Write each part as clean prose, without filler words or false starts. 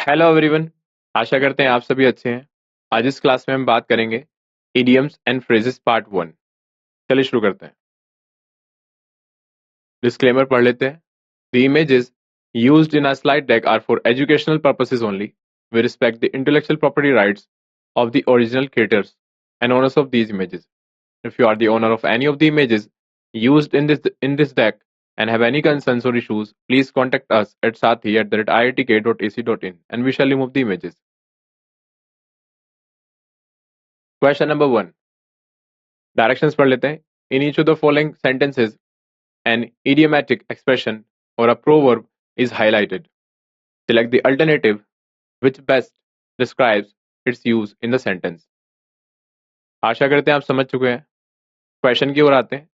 Hello everyone. आशा करते हैं आप सभी अच्छे हैं। आज इस क्लास में हम बात करेंगे इडियम्स एंड फ्रेजेस पार्ट 1। चलिए शुरू करते हैं। डिस्क्लेमर पढ़ लेते हैं। The images used in a slide deck are for educational purposes only. We respect the intellectual property rights of the original creators and owners of these images. If you are the owner of any of the images used in this deck and have any concerns or issues, please contact us at sathi@iitk.ac.in and we shall remove the images. Question number 1. Directions पढ़ लेते हैं। In each of the following sentences an idiomatic expression or a proverb is highlighted. Select the alternative which best describes its use in the sentence. आशा करते हैं आप समझ चुके हैं। Question की ओर आते हैं।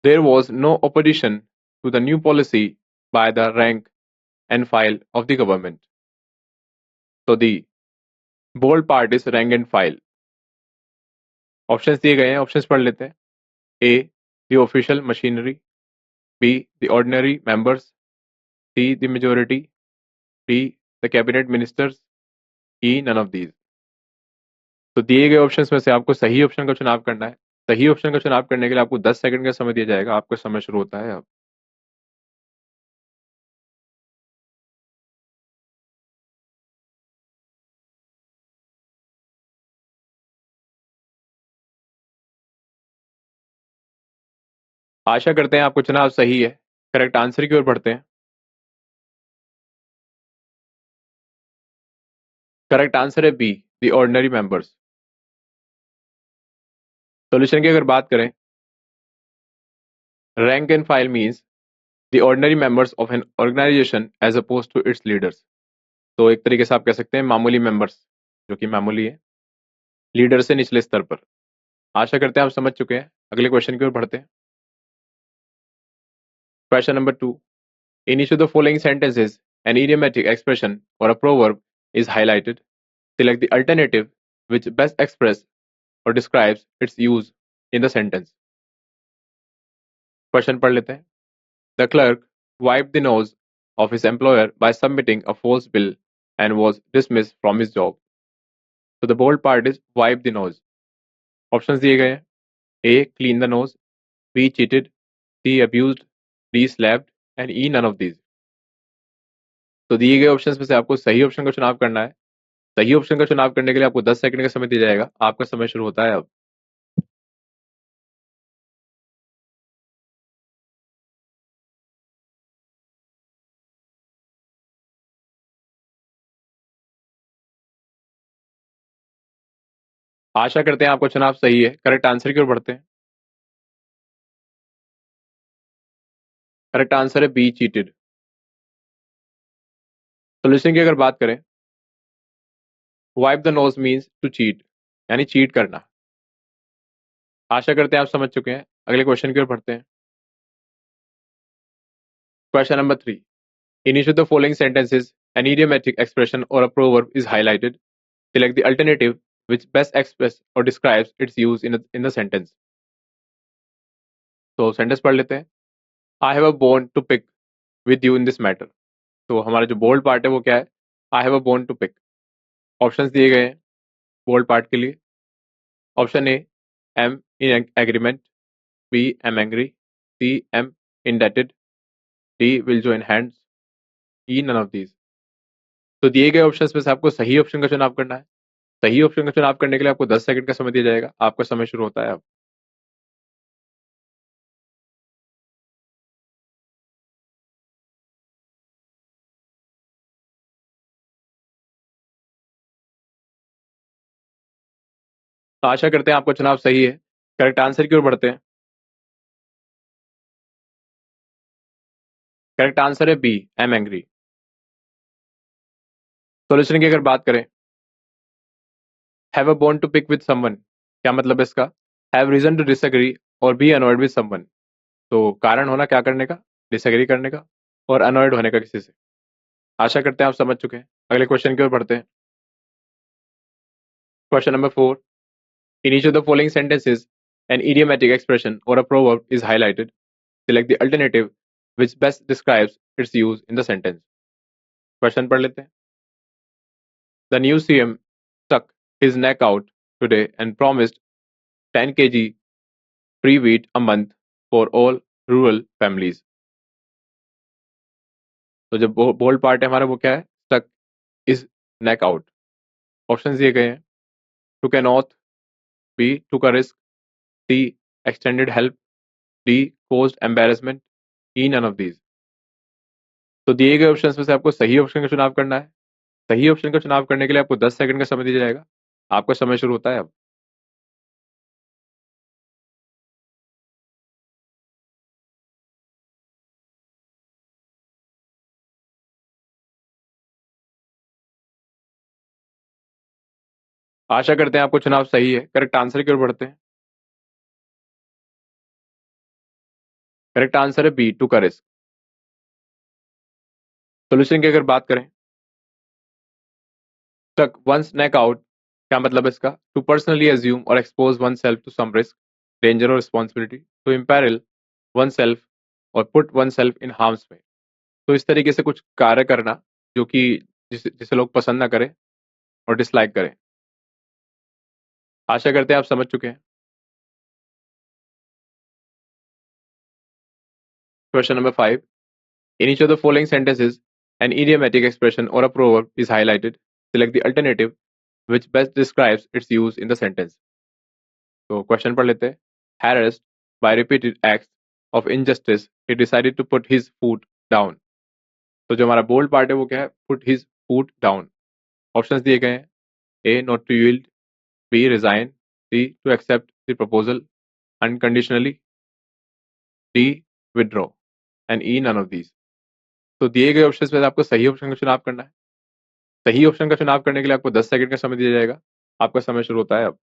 There was no opposition to the new policy by the rank and file of the government. So the bold part is rank and file. Options दिए गए हैं, ऑप्शंस पढ़ लेते हैं। A, the official machinery. B, the ordinary members. C, the majority. D, the cabinet ministers. E, none of these. तो दिए गए options में से आपको सही ऑप्शन का चुनाव करना है। सही ऑप्शन का चुनाव करने के लिए आपको 10 सेकंड का समय दिया जाएगा। आपका समय शुरू होता है अब। आशा करते हैं आपको चुनाव सही है। करेक्ट आंसर की ओर बढ़ते हैं। करेक्ट आंसर है B, the ordinary members. Solution की अगर बात करें, rank and file means the ordinary members of an organisation as oppose to its leaders. तो एक तरीके से आप कह सकते हैं मामूली मेंबर्स, जो कि मामूली है, लीडर से निचले स्तर पर। आशा करते हैं आप समझ चुके हैं। अगले क्वेश्चन की ओर बढ़ते हैं। Question number 2. In each of the following sentences, an idiomatic expression or a proverb is highlighted. Select the alternative which best expresses or describes its use in the sentence. Question पढ़ लेते हैं। The clerk wiped the nose of his employer by submitting a false bill and was dismissed from his job. So the bold part is wipe the nose. Options दिए गए हैं। A. Clean the nose. B. Cheated. C. Abused. D. Slapped. And E. None of these. तो दिए गए options में से आपको सही ऑप्शन का चुनाव करना है। सही ऑप्शन का चुनाव करने के लिए आपको 10 सेकंड का समय दिया जाएगा। आपका समय शुरू होता है अब। आशा करते हैं आपका चुनाव सही है। करेक्ट आंसर की ओर बढ़ते हैं। करेक्ट आंसर है बी, चीटेड। सोल्यूशन की अगर बात करें, wipe the nose means to cheat, यानी चीट करना। आशा करते हैं आप समझ चुके हैं। अगले क्वेश्चन की ओर बढ़ते हैं। Question number 3. In each of the following sentences, an idiomatic expression or a proverb is highlighted. Select the alternative which best expresses or describes its use in the sentence. तो सेंटेंस पढ़ लेते हैं। I have a bone to pick with you in this matter. तो हमारा जो bold part है वो क्या है? I have a bone to pick. Options दिए गए हैं बोल्ड पार्ट के लिए। Option A, am in agreement. B, am angry. C, am indebted. D, will join hands. E, none of these. तो दिए गए ऑप्शंस में से आपको सही ऑप्शन का चुनाव करना है। सही ऑप्शन का चुनाव करने के लिए आपको 10 सेकंड का समय दिया जाएगा। आपका समय शुरू होता है अब। तो आशा करते हैं आपका चुनाव सही है। करेक्ट आंसर की ओर बढ़ते हैं। करेक्ट आंसर है बी, एम एंग्री। सॉल्यूशन की अगर बात करें, have a bone to pick with someone, क्या मतलब है इसका? हैव रीजन टू डिसएग्री और बी अनॉयड विद समवन। तो कारण होना क्या करने का? डिसएग्री करने का और अनॉयड होने का किसी से। आशा करते हैं आप समझ चुके हैं। अगले क्वेश्चन की ओर बढ़ते हैं। Question number 4. In each of the following sentences, an idiomatic expression or a proverb is highlighted. Select the alternative which best describes its use in the sentence. Question पढ़ लेते हैं। The new CM stuck his neck out today and promised 10 kg free wheat a month for all rural families. तो जो bold part है हमारा वो क्या है? Stuck is neck out. Option दिए गए हैं. To can not, B to का risk, C extended help, D caused embarrassment, E none of these. तो दिए गए ऑप्शन में से आपको सही ऑप्शन का चुनाव करना है. सही ऑप्शन का चुनाव करने के लिए आपको 10 सेकंड का समय दिया जाएगा. आपका समय शुरू होता है अब. आशा करते हैं आपको चुनाव सही है. करेक्ट आंसर की ओर बढ़ते हैं. करेक्ट आंसर है बी टू का रिस्क. सोल्यूशन की अगर बात करें, स्टक वंस नेक आउट क्या मतलब है इसका? टू पर्सनली एज्यूम और expose oneself to some risk, danger और responsibility, to imperil oneself और put oneself in harms में. तो इस तरीके से कुछ कार्य करना जो कि जिसे लोग पसंद ना करें और डिसलाइक करें. आशा करते हैं आप समझ चुके हैं. Question number 5. In each of the following sentences, an idiomatic expression or a proverb is highlighted. Select the alternative which best describes its use in the sentence. तो क्वेश्चन पढ़ लेते हैं. Harassed by repeated acts of injustice, he decided to put his foot down. तो जो हमारा bold part है वो क्या है? Put his foot down. Options दिए गए हैं. A. Not to yield. B. Resign. C. To accept the proposal unconditionally. D. Withdraw. And E. None of these. तो दिए गए ऑप्शंस में से आपको सही ऑप्शन का चुनाव करना है. सही ऑप्शन का चुनाव करने के लिए आपको 10 सेकंड का समय दिया जाएगा. आपका समय शुरू होता है अब.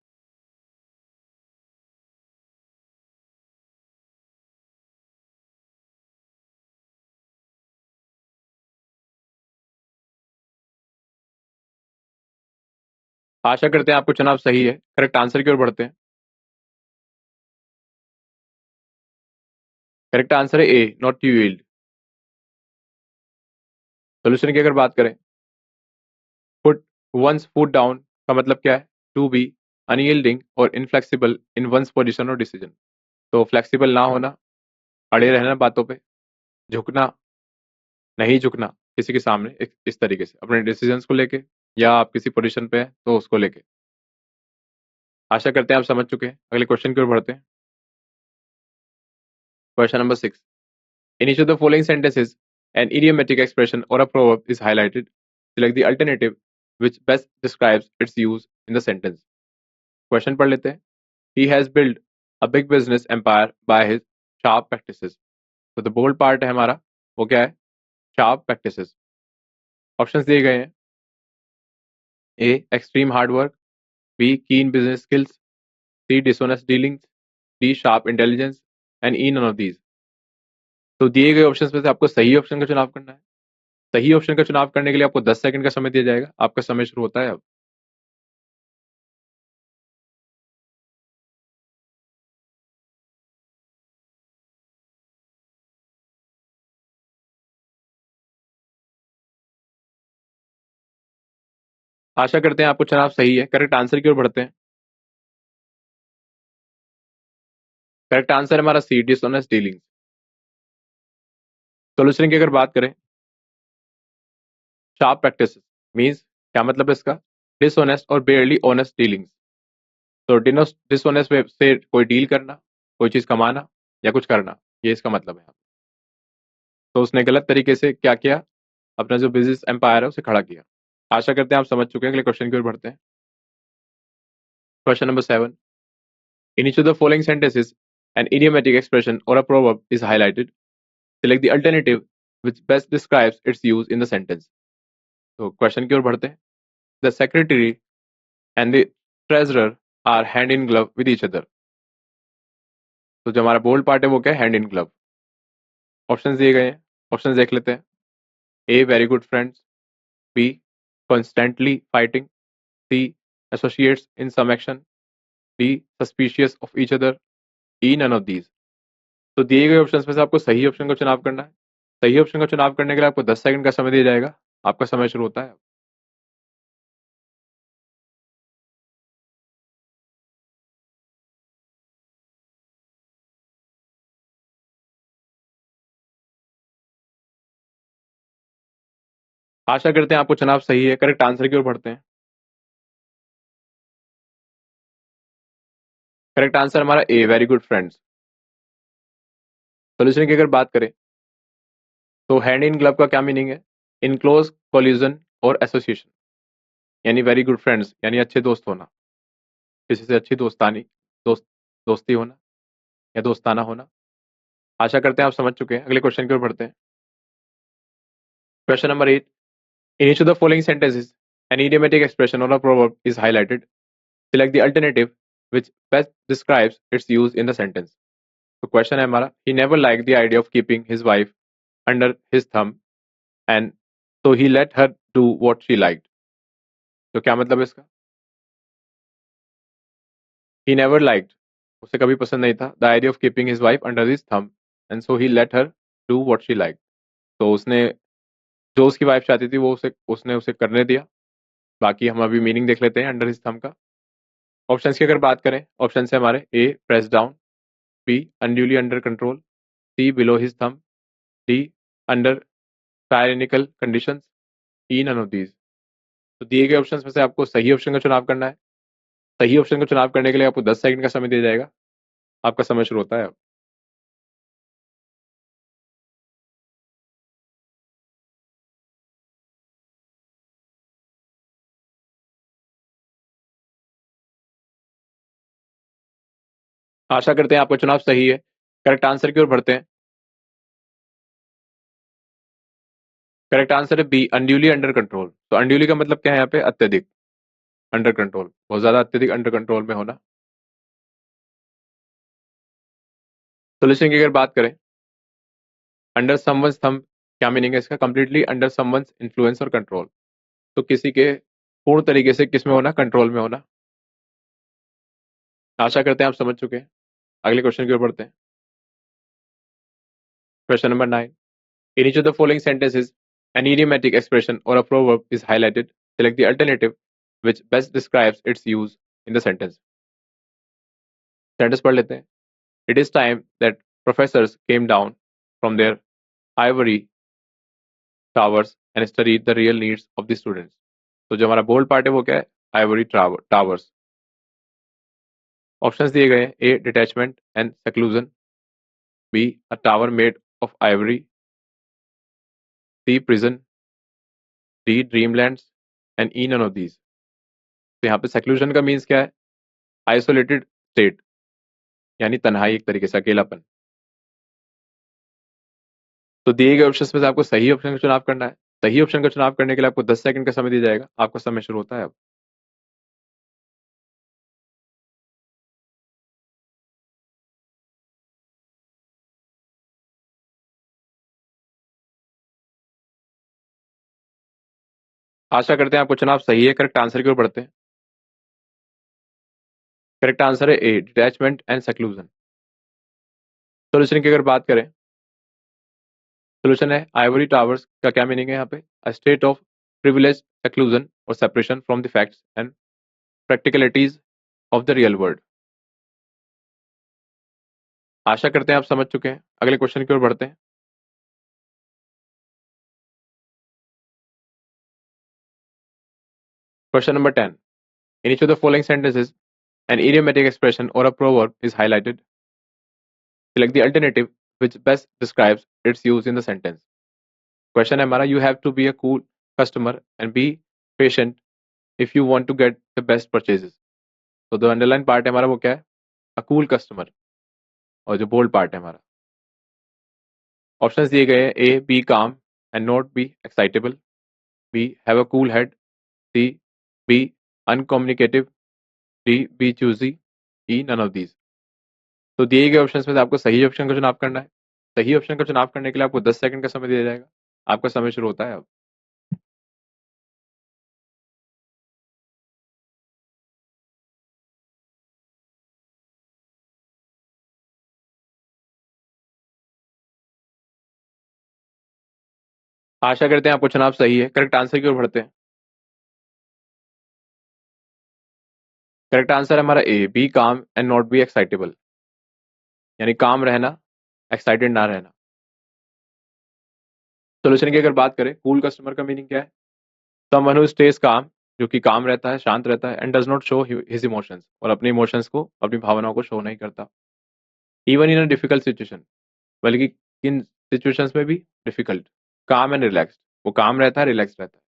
आशा करते हैं आपको चुनाव सही है. करेक्ट आंसर की ओर बढ़ते हैं. करेक्ट आंसर है A. Not to yield. Solution की अगर बात करें, पुट वंस फुट डाउन का मतलब क्या है? टू बी अनयील्डिंग और इनफ्लेक्सिबल इन वंस पोजीशन और डिसीजन. तो फ्लेक्सिबल ना होना, अड़े रहना बातों पे, झुकना, नहीं झुकना किसी के सामने, इस तरीके से अपने डिसीजंस को लेके, या आप किसी पोजीशन पे हैं तो उसको लेके. आशा करते हैं आप समझ चुके हैं. अगले क्वेश्चन की ओर बढ़ते हैं. Question number 6. In each of the following sentences, an idiomatic expression or a proverb is highlighted. Select the alternative which best describes its use in the sentence. Question पढ़ लेते हैं. He has built a big business empire by his sharp practices. तो the bold part है हमारा, वो क्या है? Sharp practices. Options दिए गए हैं. A. Extreme hard work. B. Keen business skills. C. Dishonest dealings. D. Sharp intelligence. And E. None of these. तो दिए गए ऑप्शंस में से आपको सही ऑप्शन का चुनाव करना है. सही ऑप्शन का चुनाव करने के लिए आपको 10 सेकंड का समय दिया जाएगा. आपका समय शुरू होता है अब. आशा करते हैं आपको चुनाव सही है. करेक्ट आंसर की ओर बढ़ते हैं. करेक्ट आंसर है हमारा सी. Dishonest dealing. सोल्यूशन की अगर बात करें, शार्प प्रैक्टिस मींस क्या मतलब है इसका? डिसऑनेस्ट और बेयरली ऑनेस्ट डीलिंग्स. तो डिसऑनेस्ट से कोई डील करना, कोई चीज कमाना या कुछ करना, ये इसका मतलब है. तो उसने गलत तरीके से क्या किया? अपना जो बिजनेस एम्पायर है उसे खड़ा किया. आशा करते हैं आप समझ चुके हैं. अगले क्वेश्चन की ओर बढ़ते हैं. Question number 7. In each of the following sentences, an idiomatic expression or a proverb is highlighted. Select the alternative which best describes its use in the sentence. तो क्वेश्चन की ओर बढ़ते हैं. The secretary and the treasurer are hand in glove with each other. तो जो हमारा bold part है वो क्या है? Hand in glove. ऑप्शंस दिए गए हैं. ऑप्शंस देख लेते हैं. A. Very good friends. B. Constantly fighting. C. Associates in some action. D. Suspicious of each other. E. None of these. तो दिए गए ऑप्शंस में से आपको सही ऑप्शन का चुनाव करना है. सही ऑप्शन का चुनाव करने के लिए आपको 10 सेकंड का समय दिया जाएगा. आपका समय शुरू होता है. आशा करते हैं आपको चुनाव सही है। करेक्ट आंसर की ओर बढ़ते हैं। करेक्ट आंसर हमारा ए, वेरी गुड फ्रेंड्स। सोल्यूशन की अगर बात करें तो हैंड इन ग्लव का क्या मीनिंग है? इन क्लोज कोलिजन और एसोसिएशन, यानी वेरी गुड फ्रेंड्स यानी अच्छे दोस्त होना, किसी से अच्छी दोस्ती होना या दोस्ताना होना। आशा करते हैं आप समझ चुके हैं। अगले क्वेश्चन की ओर बढ़ते हैं। Question number 8, in each of the following sentences an idiomatic expression or a proverb is highlighted. Select the alternative which best describes its use in the sentence. तो क्वेश्चन है हमारा, he never liked the idea of keeping his wife under his thumb and so he let her do what she liked. तो क्या मतलब है इसका? He never liked, उसे कभी पसंद नहीं था, the idea of keeping his wife under his thumb and so he let her do what she liked. तो उसने जो उसकी वाइफ चाहती थी वो उसने उसे करने दिया। बाकी हम अभी मीनिंग देख लेते हैं अंडर हिज थंब का। ऑप्शंस की अगर बात करें, ऑप्शन है हमारे A press down, B unduly under control, C below his thumb, D under tyrannical conditions, E none of these. तो दिए गए ऑप्शंस में से आपको सही ऑप्शन का चुनाव करना है। सही ऑप्शन का चुनाव करने के लिए आपको 10 सेकंड का समय दिया जाएगा। आपका समय शुरू होता है अब। आशा करते हैं आपका चुनाव सही है। करेक्ट आंसर की ओर बढ़ते हैं। करेक्ट आंसर है बी अनड्यूली अंडर कंट्रोल। तो अनड्यूली का मतलब क्या है यहाँ पे? अत्यधिक। अंडर कंट्रोल, बहुत ज्यादा अत्यधिक अंडर कंट्रोल में होना। सोल्यूशन की अगर बात करें, अंडर समवंस थंब क्या मीनिंग है इसका? कंप्लीटली अंडर समवंस इन्फ्लुएंस और कंट्रोल। तो किसी के पूर्ण तरीके से किस में होना? कंट्रोल में होना। आशा करते हैं आप समझ चुके हैं। अगले क्वेश्चन की ओर बढ़ते हैं। Question number 9, in each of the following sentences an idiomatic expression or a proverb is highlighted. Select the alternative which best describes its use in the sentence. Sentence पढ़ लेते हैं। It is time that professors came down from their ivory towers and studied the real needs of the students. तो जो हमारा bold part है वो क्या है? Ivory towers. ऑप्शंस दिए गए हैं, A detachment and seclusion, B a tower made of ivory, C prison, D dreamlands and E none of these. तो यहाँ पे सेक्लूजन का मीन्स क्या है? आइसोलेटेड स्टेट, यानी तन्हाई, एक तरीके से अकेलापन। तो दिए गए ऑप्शन में से आपको सही ऑप्शन का चुनाव करना है। सही ऑप्शन का चुनाव करने के लिए आपको 10 सेकंड का समय दिया जाएगा। आपका समय शुरू होता है अब। आशा करते हैं आपको चुनाव सही है। करेक्ट आंसर की ओर बढ़ते हैं। करेक्ट आंसर है ए डिटैचमेंट एंड सेक्लूजन। सोल्यूशन की अगर बात करें, सोल्यूशन है आइवरी टावर्स का क्या मीनिंग है यहाँ पे? A state of privilege seclusion और separation from the facts and practicalities of the real world. आशा करते हैं आप समझ चुके हैं। अगले क्वेश्चन की ओर बढ़ते हैं। Question number 10, in each of the following sentences an idiomatic expression or a proverb is highlighted. Select the alternative which best describes its use in the sentence. Question है हमारा, you have to be a cool customer and be patient if you want to get the best purchases. तो जो underline part है हमारा वो क्या है? A cool customer. और जो बोल्ड पार्ट है हमारा, ऑप्शंस दिए गए हैं, A be calm and not be excitable, B have a cool head, C be uncommunicative, D be choosy, E none of these. तो दिए गए ऑप्शंस में से आपको सही ऑप्शन का चुनाव करना है। सही ऑप्शन का चुनाव करने के लिए आपको 10 सेकंड का समय दिया जाएगा। आपका समय शुरू होता है अब। आशा करते हैं आपको चुनाव सही है। करेक्ट आंसर की ओर बढ़ते हैं। करेक्ट आंसर है हमारा ए be calm and not be excitable, यानी काम रहना, एक्साइटेड ना रहना। सोल्यूशन की अगर बात करें, कूल कस्टमर का मीनिंग क्या है? समवन हु स्टेज काम, जो कि काम रहता है, शांत रहता है, and does not show his emotions, और अपने इमोशंस को, अपनी भावनाओं को शो नहीं करता, even in a difficult situation, बल्कि किन सिचुएशंस में भी डिफिकल्ट, काम एंड रिलैक्स्ड, वो काम रहता है, रिलैक्स रहता है।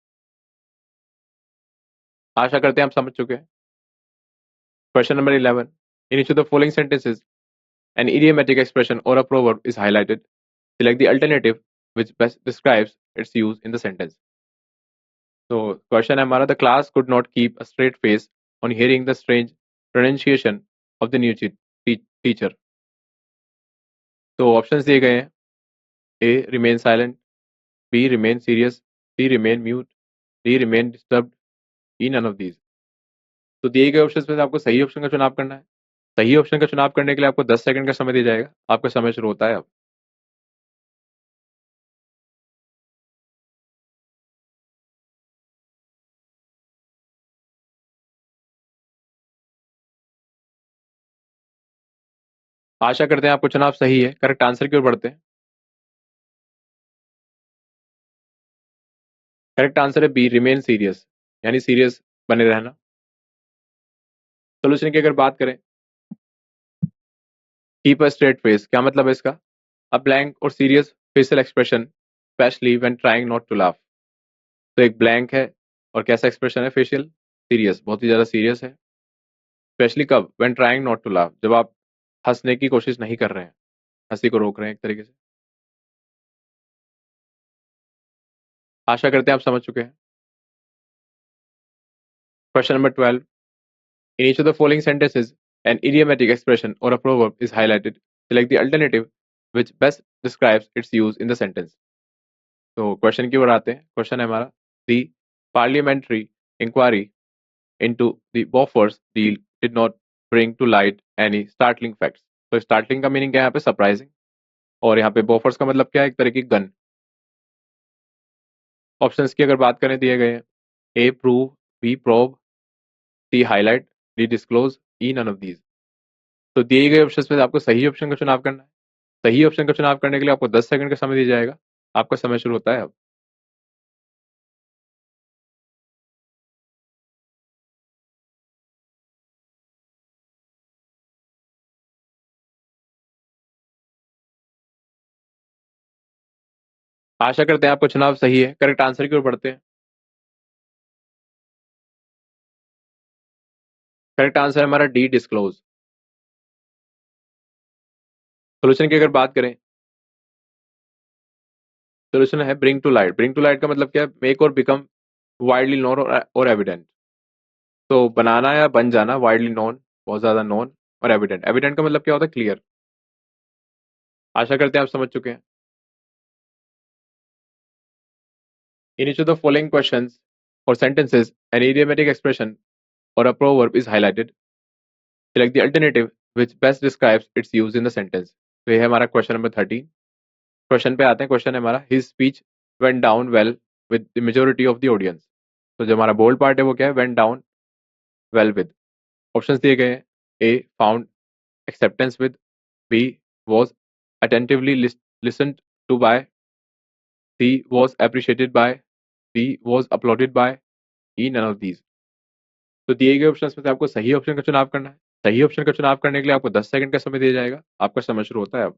आशा करते हैं आप समझ चुके हैं। Question number 11, in each of the following sentences an idiomatic expression or a proverb is highlighted. Select the alternative which best describes its use in the sentence. So, question है हमारा, the class could not keep a straight face on hearing the strange pronunciation of the new teacher. तो options दिए गए हैं, A. Remain silent, B. Remain serious, C. Remain mute, D. Remain disturbed, E. None of these. तो दिए गए options में से आपको सही ऑप्शन का चुनाव करना है। सही ऑप्शन का चुनाव करने के लिए आपको 10 सेकंड का समय दिया जाएगा। आपका समय शुरू होता है अब। आशा करते हैं आपको चुनाव सही है। करेक्ट आंसर की ओर बढ़ते हैं। करेक्ट आंसर है बी, रिमेन सीरियस, यानी सीरियस बने रहना। सोल्यूशन की अगर बात करें, कीप अ स्ट्रेट फेस, क्या मतलब है इसका? अ ब्लैंक और serious facial expression, specially when trying not to laugh. तो एक ब्लैंक है और कैसा एक्सप्रेशन है? फेशियल, सीरियस, बहुत ही ज्यादा सीरियस है। स्पेशली कब? When trying not to laugh, जब आप हंसने की कोशिश नहीं कर रहे हैं, हंसी को रोक रहे हैं एक तरीके से। आशा करते हैं आप समझ चुके हैं। Question number 12, in each of the following sentences, an idiomatic expression or a proverb is highlighted. Select the alternative which best describes its use in the sentence. तो क्वेश्चन की ओर आते हैं। क्वेश्चन है हमारा, the parliamentary inquiry into the Bofors deal did not bring to light any startling facts. तो startling का meaning क्या है यहाँ पे? सरप्राइजिंग। और यहाँ पे बॉफर्स का मतलब क्या है? एक तरह की गन। ऑप्शंस की अगर बात करें, दिए गए हैं, A prove, B probe, C highlight, D disclose, E none of these. तो दिए गए ऑप्शंस में से आपको सही ऑप्शन का चुनाव करना है। सही ऑप्शन का चुनाव करने के लिए आपको 10 सेकंड का समय दिया जाएगा। आपका समय शुरू होता है अब। आशा करते हैं आपका चुनाव सही है। करेक्ट आंसर की ओर बढ़ते हैं। करेक्ट आंसर है हमारा डी, डिस्क्लोज। सोल्यूशन की अगर बात करें, सोल्यूशन है bring to light. Bring to light का मतलब क्या है? मेक और बिकम वाइडली नोन और एविडेंट। तो बनाना या बन जाना, वाइडली नोन, बहुत ज्यादा नोन, और एविडेंट। एविडेंट का मतलब क्या होता है? क्लियर। आशा करते हैं आप समझ चुके हैं। In each of the following questions और sentences an idiomatic expression or a proverb is highlighted. Select the alternative which best describes its use in the sentence. तो ये है हमारा क्वेश्चन नंबर 13। क्वेश्चन पे आते हैं। क्वेश्चन है हमारा, his speech went down well with the majority of the audience. तो जो हमारा बोल्ड पार्ट है वो क्या है? Went down well with. Options दिए गए हैं, A found acceptance with, B was attentively listened to by, C was appreciated by, D was applauded by, E none of these। तो दिए गए ऑप्शंस में से आपको सही ऑप्शन का चुनाव करना है। सही ऑप्शन का चुनाव करने के लिए आपको 10 सेकंड का समय दिया जाएगा। आपका समय शुरू होता है अब।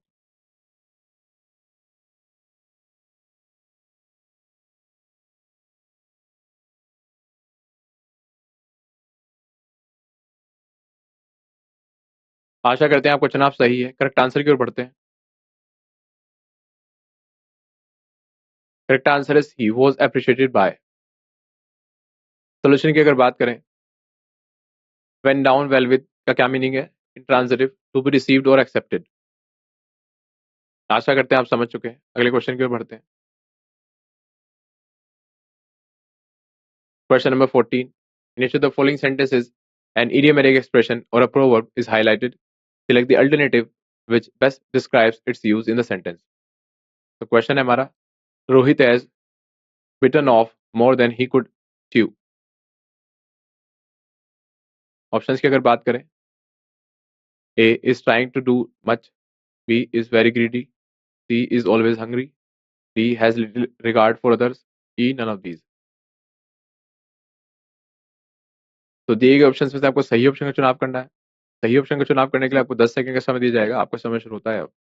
आशा करते हैं आपका चुनाव सही है। करेक्ट आंसर की ओर बढ़ते हैं। Correct answer is he was appreciated by. Solution की अगर बात करें, वेन डाउन वेल विद का क्या मीनिंग है? इंट्रांजिटिव, टू बी रिसीव्ड और एक्सेप्टेड। आशा करते हैं आप समझ चुके हैं। अगले क्वेश्चन की ओर बढ़ते हैं। Question number 14, in each of the following sentences an idiomatic expression or a proverb is highlighted. Select the alternative which best describes its use in the sentence. तो क्वेश्चन है हमारा, Rohit has bitten off more than he could chew. Options की अगर बात करें, A is trying to do much, B is very greedy, C is always hungry, D has little regard for others. E none of these. तो दिए गए option में से आपको सही ऑप्शन का चुनाव करना है। सही ऑप्शन का चुनाव करने के लिए आपको 10 सेकंड का समय दिया जाएगा। आपका समय शुरू होता है अब।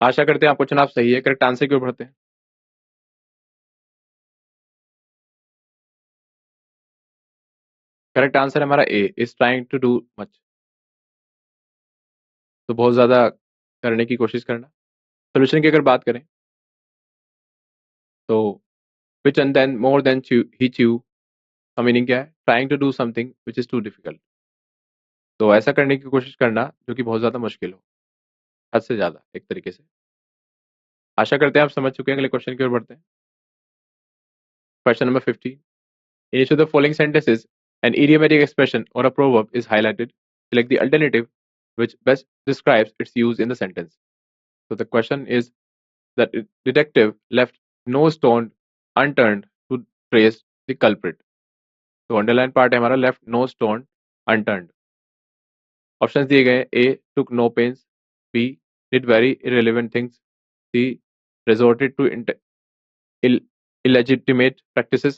आशा करते हैं आपका चुनाव सही है। करेक्ट आंसर की ओर बढ़ते हैं। करेक्ट आंसर है हमारा A, is trying to do much. तो बहुत ज्यादा करने की कोशिश करना। सोल्यूशन की अगर बात करें तो which and then more than he chew का मीनिंग क्या है? Trying to do something which is too difficult. तो ऐसा करने की कोशिश करना जो कि बहुत ज्यादा मुश्किल हो, हद से ज्यादा एक तरीके से। आशा करते हैं आप समझ चुके हैं। अगले क्वेश्चन की ओर बढ़ते हैं। Question number 15। In each of the following sentences, an idiomatic expression or a proverb is highlighted. Select the alternative which best describes its use in the sentence. So the question is that detective left no stone unturned to trace the culprit. तो underline part है हमारा left no stone unturned. Options दिए गए A took no pains, B did very irrelevant things, C resorted to illegitimate practices,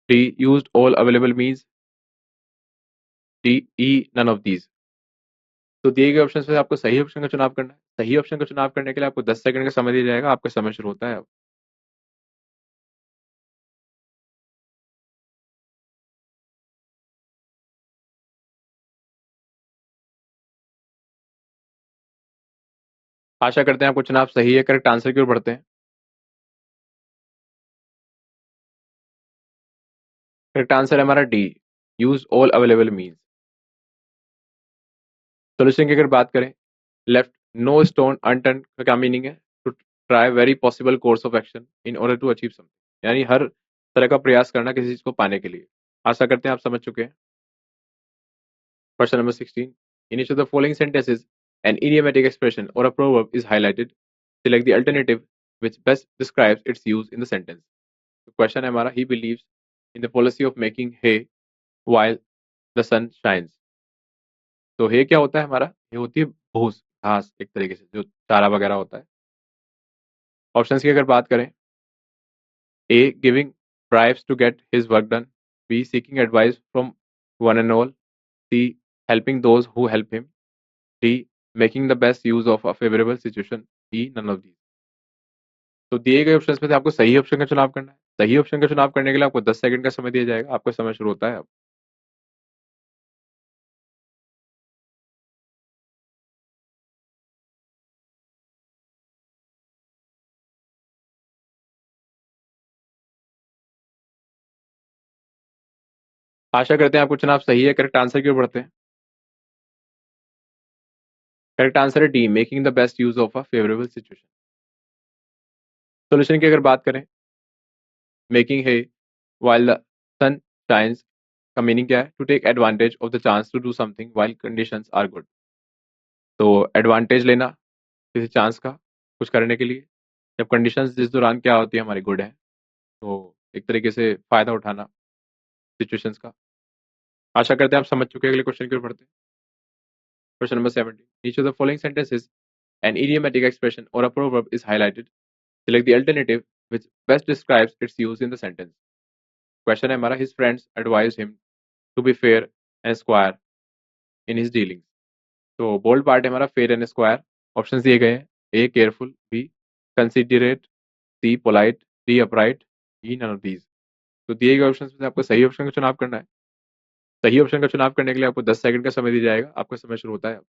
D used all available means, D E none of these। तो दिए गए option से आपको सही ऑप्शन का चुनाव करना है। सही ऑप्शन का चुनाव करने के लिए आपको 10 सेकंड का समय दिया जाएगा। आपका समय शुरू होता है अब। आशा करते हैं आपको चुनाव सही है। करेक्ट आंसर की ओर बढ़ते हैं। करेक्ट आंसर है हमारा D, use all available means. Solution की अगर बात करें, लेफ्ट नो स्टोन अनटर्न का क्या मीनिंग है? To try very possible course of action in order to achieve something, यानी हर तरह का प्रयास करना किसी चीज को पाने के लिए। आशा करते हैं आप समझ चुके हैं। Question number 16। In each of the following sentences, an idiomatic expression or a proverb is highlighted. Select the alternative which best describes its use in the sentence. तो क्वेश्चन है हमारा, he believes in the policy of making hay while the sun shines. तो हे क्या होता है हमारा? ये होती है भूस, घास, एक तरीके से जो चारा वगैरह होता है। ऑप्शंस की अगर बात करें, A giving bribes to get his work done, B seeking advice from one and all, C helping those who help him, D making the best use of a favorable situation, E none of these। तो दिए गए options में से आपको सही option का चुनाव करना है। सही ऑप्शन का चुनाव करने के लिए आपको 10 सेकंड का समय दिया जाएगा। आपका समय शुरू होता है अब। आशा करते हैं आपको चुनाव सही है। करेक्ट आंसर की ओर बढ़ते हैं। करेक्ट आंसर है D, making the best use of a favourable situation. Solution की अगर बात करें, मेकिंग है while the sun shines का मीनिंग क्या है? To take advantage of the chance to do something while conditions are good. तो एडवांटेज लेना किसी चांस का कुछ करने के लिए, जब कंडीशंस जिस दौरान क्या होती है हमारी गुड है, तो एक तरीके से फायदा उठाना सिचुएशंस का। आशा करते हैं आप समझ चुके हैं। अगले क्वेश्चन की ओर बढ़ते हैं। Question number 17। Each of the following sentences, an idiomatic expression or a proverb is highlighted. Select the alternative which best describes its use in the sentence. Question है हमारा, his friends advise him to be fair and square in his dealings। तो bold part है हमारा fair and square. Options दिए गए हैं, A careful, B considerate, C polite, D upright, E none of these. तो दिए गए ऑप्शंस में से आपको सही ऑप्शन का चुनाव करना है। सही ऑप्शन का चुनाव करने के लिए आपको 10 सेकंड का समय दिया जाएगा। आपका समय शुरू होता है अब।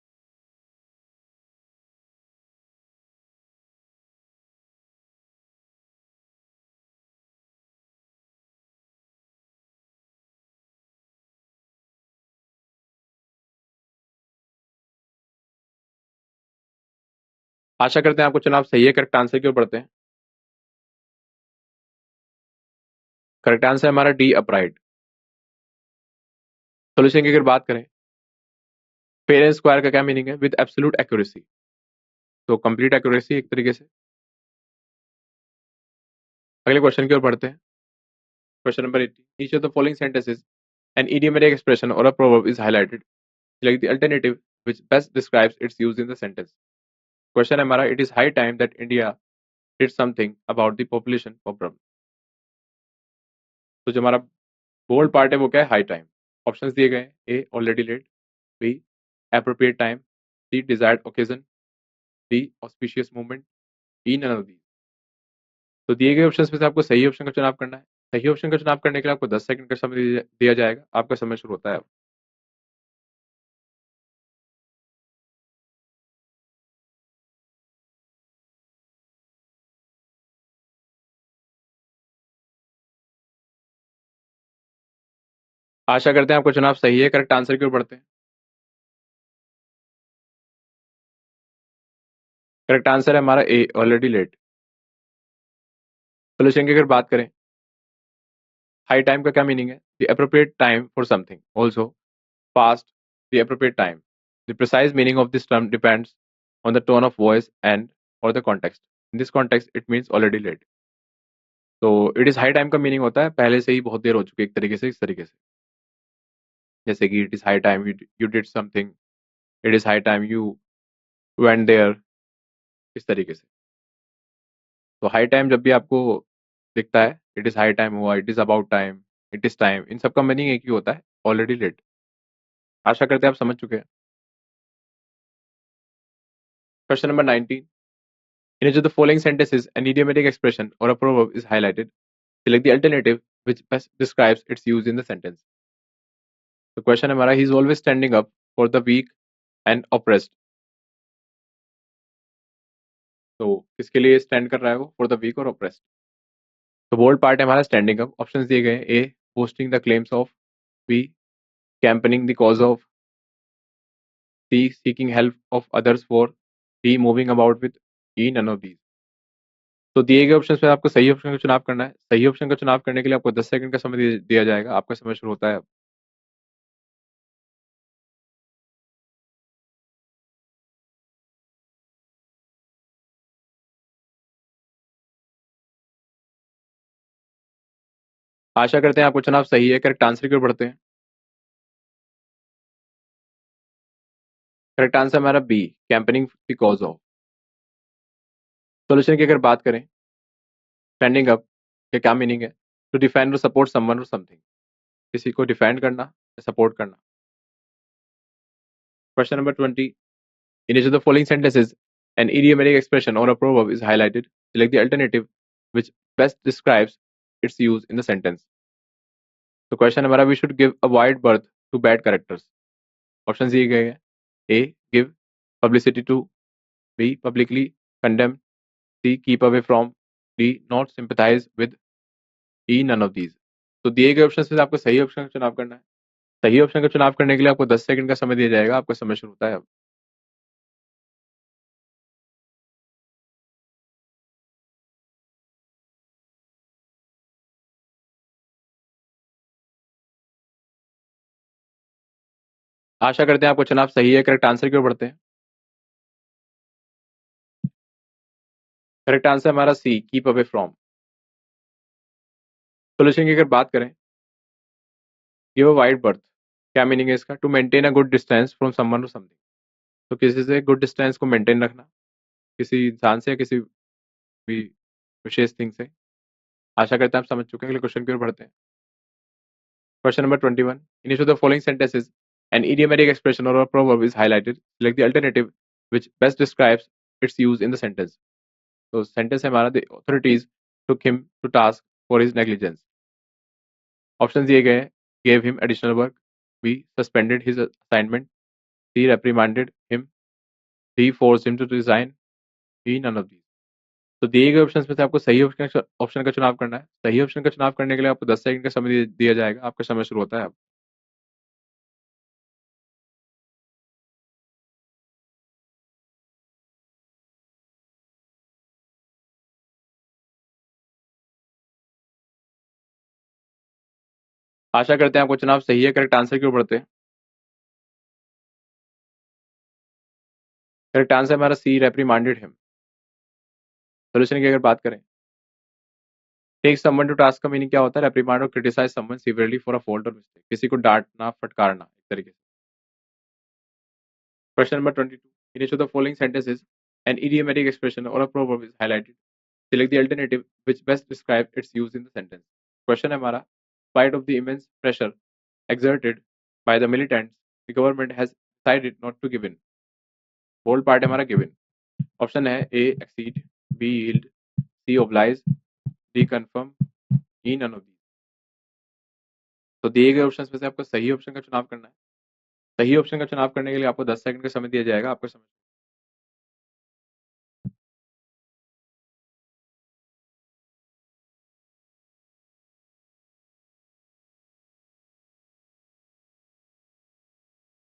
आशा करते हैं आपको चुनाव सही है। करेक्ट आंसर की ओर बढ़ते हैं। करेक्ट आंसर है हमारा डी अपराइट। सोल्यूशन की अगर बात करें, फेयर एंड स्क्वायर का क्या मीनिंग है? With absolute accuracy. तो कंप्लीट एक्यूरेसी एक तरीके से। अगले क्वेश्चन की ओर बढ़ते हैं। Question number 18, each of the following sentences an idiomatic expression or a proverb is highlighted. Select the alternative which best describes its use in the sentence. Question है हमारा, it is high time that India did something about the population problem. तो जो हमारा bold part है वो क्या है? High time. Options दिए गए हैं, A already late, B appropriate time, C desired occasion, D auspicious movement, E none of these. तो दिए गए ऑप्शंस में से आपको सही ऑप्शन का चुनाव करना है। सही ऑप्शन का चुनाव करने के लिए आपको 10 सेकंड का समय दिया जाएगा। आपका समय शुरू होता है अब। आशा करते हैं आपका चुनाव सही है। करेक्ट आंसर की ओर बढ़ते हैं। करेक्ट आंसर है हमारा ए ऑलरेडी लेट। सोल्यूशन की अगर बात करें, हाई टाइम का क्या मीनिंग है? The appropriate time for something, also fast, the appropriate time. The precise meaning of this term depends on the tone of voice and or the context. In this context, it means already late. तो it is high time का meaning होता है पहले से ही बहुत देर हो चुकी है, एक तरीके से, इस तरीके से, जैसे कि it is high time you did something, it is high time you went there, इस तरीके से। तो हाई टाइम जब भी आपको दिखता है, इट इज हाई टाइम हुआ, it is about time, it is time, इन सबका मीनिंग एक ही होता है, ऑलरेडी लेट। आशा करते हैं आप समझ चुके हैं। Question number 19, in each of the following sentences, an idiomatic expression or a proverb is highlighted. Select the alternative which best describes its use in the sentence. तो क्वेश्चन है हमारा, he is always standing up for the weak and oppressed. तो किसके लिए stand कर रहा है वो? फॉर द वीक और ऑप्रेस्ड। तो बोल्ड पार्ट है हमारा स्टैंडिंग अप। ऑप्शंस दिए गए हैं, A boasting the claims of, B campaigning the cause of, C seeking help of others for, D moving about with, E none of these. तो दिए गए ऑप्शन में आपको सही ऑप्शन का चुनाव करना है। सही ऑप्शन का चुनाव करने के लिए आपको 10 सेकंड का समय दिया जाएगा। आपका समय शुरू होता है अब। आशा करते हैं आपको चुनाव सही है। करेक्ट आंसर की ओर बढ़ते हैं। करेक्ट आंसर हमारा B campaigning the cause of. Solution की अगर बात करें, स्टैंडिंग अप का क्या मीनिंग है? टू डिफेंड और सपोर्ट समवन और समथिंग, किसी को डिफेंड करना या सपोर्ट करना। Question number 20, in each of the following sentences an idiomatic expression or a proverb is highlighted. Select the alternative which best describes its use in the sentence. तो question हमारा, we should give a wide berth to bad characters. Option दिए गए हैं, A give publicity to, B publicly condemn, C keep away from, D not sympathise with, E none of these. तो दिए गए option से आपको सही ऑप्शन का चुनाव करना है। सही ऑप्शन का चुनाव करने के लिए आपको 10 सेकंड का समय दिया जाएगा। आपका समय शुरू होता है अब। आशा करते हैं आपको चुनाव सही है। करेक्ट आंसर की ओर बढ़ते हैं। करेक्ट आंसर हमारा C keep away from. Solution की अगर बात करें, गिव अ वाइड बर्थ, क्या मीनिंग है इसका? To maintain a good distance from someone और समथिंग। तो किसी से गुड डिस्टेंस को मेंटेन रखना, किसी इंसान से या किसी भी विशेष थिंग से। आशा करते हैं आप समझ चुके हैं। अगले क्वेश्चन की ओर बढ़ते हैं। Question number 21, in each of the following sentences an idiomatic expression or a proverb is highlighted. Select the alternative which best describes its use in the sentence. तो सेंटेंस है हमारा, the authorities took him to task for his negligence. Option दिए गए हैं, gave him additional work, B suspended his assignment, C reprimanded him, D forced him to resign, E none of these. तो दिए गए option में से आपको सही ऑप्शन का चुनाव करना है। सही ऑप्शन का चुनाव करने के लिए आपको 10 सेकंड का समय दिया जाएगा। आपका समय शुरू होता है अब। आशा करते हैं आपको चुनाव सही है। करेक्ट आंसर की ओर बढ़ते हैं। करेक्ट आंसर हमारा सी रेप्रिमांडेड हिम। सोल्यूशन की अगर बात करें, टेक समवन टू टास्क का मीनिंग क्या होता है? रिप्रिमांड और criticise someone severely for a fault और मिस्टेक। किसी को डांटना, फटकारना एक तरीके से। Question number 22. In each of the following sentences, an idiomatic expression or a proverb is highlighted. Select the alternative which best describes its use in the sentence. Question है हमारा, spite of the immense pressure exerted by the militants, the government has decided not to give in. Bold part है हमारा given. Option है A accede, B yield, C oblige, D confirm, E none of these. तो दिए गए option में से आपको सही ऑप्शन का चुनाव करना है। सही ऑप्शन का चुनाव करने के लिए आपको 10 सेकंड का समय दिया जाएगा। आपको समय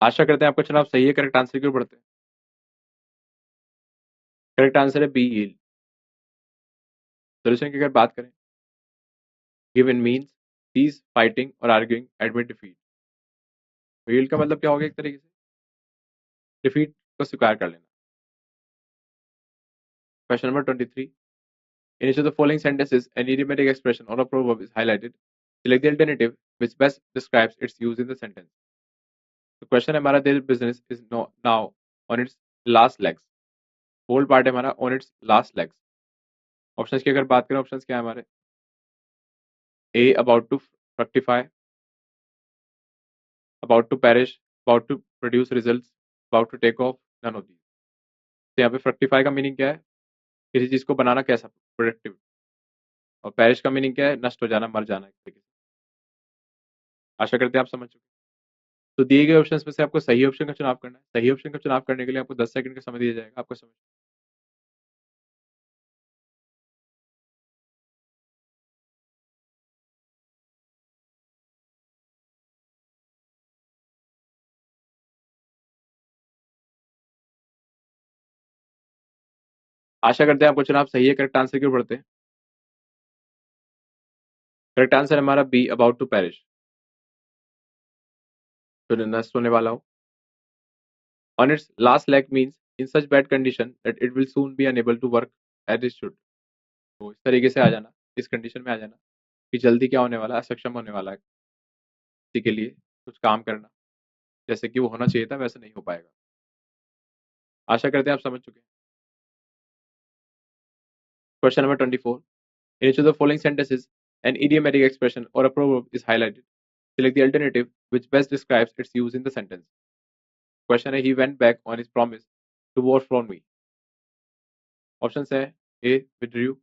आशा करते हैं आपका चुनाव सही है। करेक्ट आंसर की ओर बढ़ते हैं। करेक्ट आंसर है बी यील्ड। सोल्यूशन की अगर बात करें, give in means cease fighting और आर्ग्यूइंग, एडमिट डिफीट। यील्ड का मतलब क्या हो गया? एक तरीके से डिफीट को स्वीकार कर लेना। Question number 23. In each of the following sentences, an idiomatic expression or a proverb is highlighted. Select the alternative which best describes its use in the sentence. तो क्वेश्चन है हमारा, their business is now on its last legs. Whole part है हमारा on its last legs. ऑप्शंस की अगर बात करें, ऑप्शंस क्या है हमारे? A about to fructify, about to perish, about to produce results, about to take off, none of these. तो यहाँ पे fructify का मीनिंग क्या है? किसी चीज को बनाना कैसा, प्रोडक्टिव। और perish का मीनिंग क्या है? नष्ट हो जाना, मर जाना एक तरीके से। आशा करते हैं आप समझ चुके हैं। तो दिए गए ऑप्शंस में से आपको सही ऑप्शन का चुनाव करना है। सही ऑप्शन का चुनाव करने के लिए आपको 10 सेकंड का समय दिया जाएगा। आपको समझ आशा करते हैं आपको चुनाव सही है। करेक्ट आंसर की ओर बढ़ते हैं। करेक्ट आंसर हमारा बी अबाउट टू पेरिश, तो नष्ट होने वाला हो। On its last leg means in such bad condition that it will soon be unable to work as it should. तो इस तरीके से आ जाना, इस कंडीशन में आ जाना कि जल्दी क्या होने वाला है, असक्षम होने वाला है किसी के लिए कुछ काम करना, जैसे कि वो होना चाहिए था वैसे नहीं हो पाएगा। आशा करते हैं आप समझ चुके हैं। Question number 24. In each of the following sentences, an idiomatic expression or a proverb is highlighted. Select the alternative which best describes its use in the sentence. Question है, he went back on his promise to war from me. Options है A withdrew,